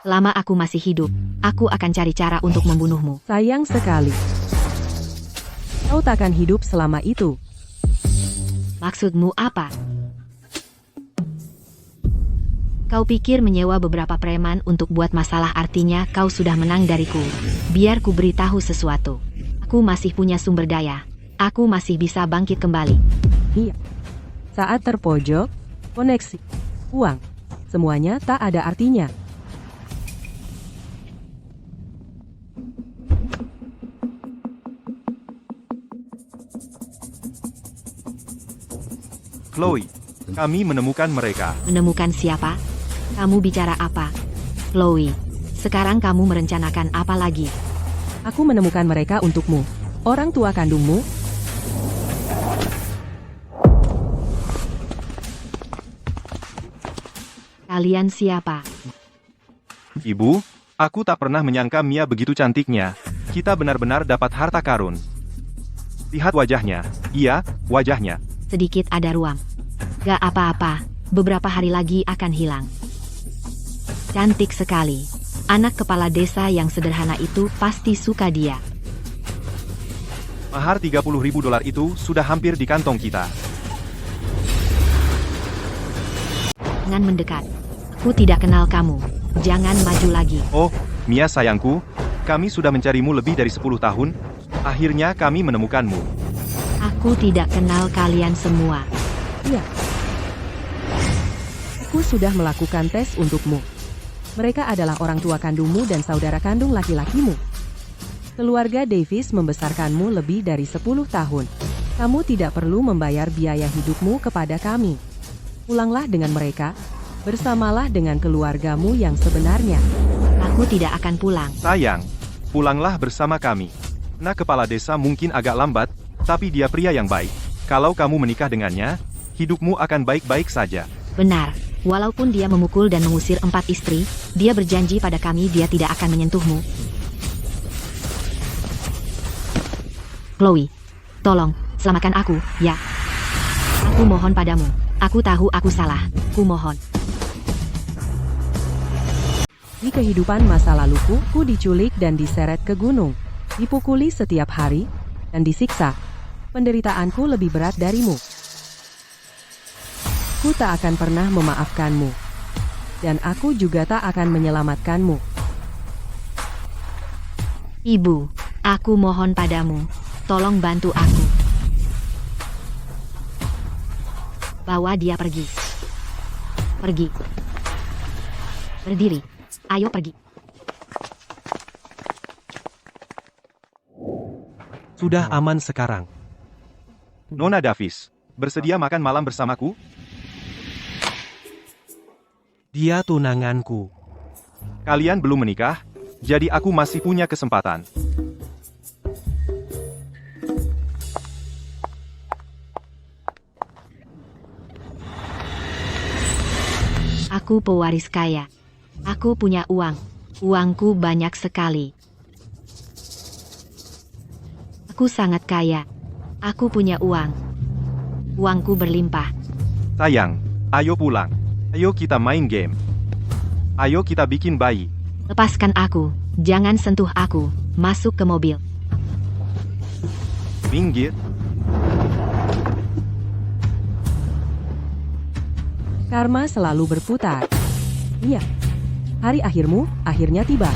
Speaker 2: Selama aku masih hidup, aku akan cari cara untuk membunuhmu.
Speaker 1: Sayang sekali. Kau takkan hidup selama itu.
Speaker 2: Maksudmu apa? Kau pikir menyewa beberapa preman untuk buat masalah artinya kau sudah menang dariku. Biar ku beritahu sesuatu. Aku masih punya sumber daya. Aku masih bisa bangkit kembali.
Speaker 1: Iya. Saat terpojok, koneksi, uang, semuanya tak ada artinya.
Speaker 3: Chloe, kami menemukan mereka.
Speaker 2: Menemukan siapa? Kamu bicara apa? Chloe, sekarang kamu merencanakan apa lagi?
Speaker 1: Aku menemukan mereka untukmu. Orang tua kandungmu.
Speaker 2: Kalian siapa?
Speaker 3: Ibu, aku tak pernah menyangka Mia begitu cantiknya. Kita benar-benar dapat harta karun. Lihat wajahnya. Iya, wajahnya.
Speaker 2: Sedikit ada ruang. Gak apa-apa, beberapa hari lagi akan hilang. Cantik sekali. Anak kepala desa yang sederhana itu pasti suka dia.
Speaker 3: Mahar $30.000 itu sudah hampir di kantong kita.
Speaker 2: Jangan mendekat. Aku tidak kenal kamu. Jangan maju lagi.
Speaker 3: Oh, Mia sayangku, kami sudah mencarimu lebih dari 10 tahun. Akhirnya kami menemukanmu.
Speaker 2: Aku tidak kenal kalian semua.
Speaker 1: Iya. Aku sudah melakukan tes untukmu. Mereka adalah orang tua kandungmu dan saudara kandung laki-lakimu. Keluarga Davis membesarkanmu lebih dari 10 tahun. Kamu tidak perlu membayar biaya hidupmu kepada kami. Pulanglah dengan mereka. Bersamalah dengan keluargamu yang sebenarnya.
Speaker 2: Aku tidak akan pulang.
Speaker 3: Sayang, pulanglah bersama kami. Nah, kepala desa mungkin agak lambat, tapi dia pria yang baik. Kalau kamu menikah dengannya, hidupmu akan baik-baik saja.
Speaker 2: Benar. Walaupun dia memukul dan mengusir 4 istri, dia berjanji pada kami dia tidak akan menyentuhmu. Chloe, tolong, selamatkan aku, ya. Aku mohon padamu. Aku tahu aku salah. Ku mohon.
Speaker 1: Di kehidupan masa laluku, ku diculik dan diseret ke gunung. Dipukuli setiap hari, dan disiksa. Penderitaanku lebih berat darimu. Ku tak akan pernah memaafkanmu. Dan aku juga tak akan menyelamatkanmu.
Speaker 2: Ibu, aku mohon padamu. Tolong bantu aku. Bawa dia pergi. Pergi. Berdiri. Ayo pergi.
Speaker 4: Sudah aman sekarang.
Speaker 3: Nona Davis, bersedia makan malam bersamaku?
Speaker 4: Dia tunanganku.
Speaker 3: Kalian belum menikah, jadi aku masih punya kesempatan.
Speaker 2: Aku pewaris kaya. Aku punya uang. Uangku banyak sekali. Aku sangat kaya. Aku punya uang. Uangku berlimpah.
Speaker 3: Sayang, ayo pulang. Ayo kita main game. Ayo kita bikin bayi.
Speaker 2: Lepaskan aku. Jangan sentuh aku. Masuk ke mobil.
Speaker 3: Minggir.
Speaker 1: Karma selalu berputar. Iya. Hari akhirmu akhirnya tiba.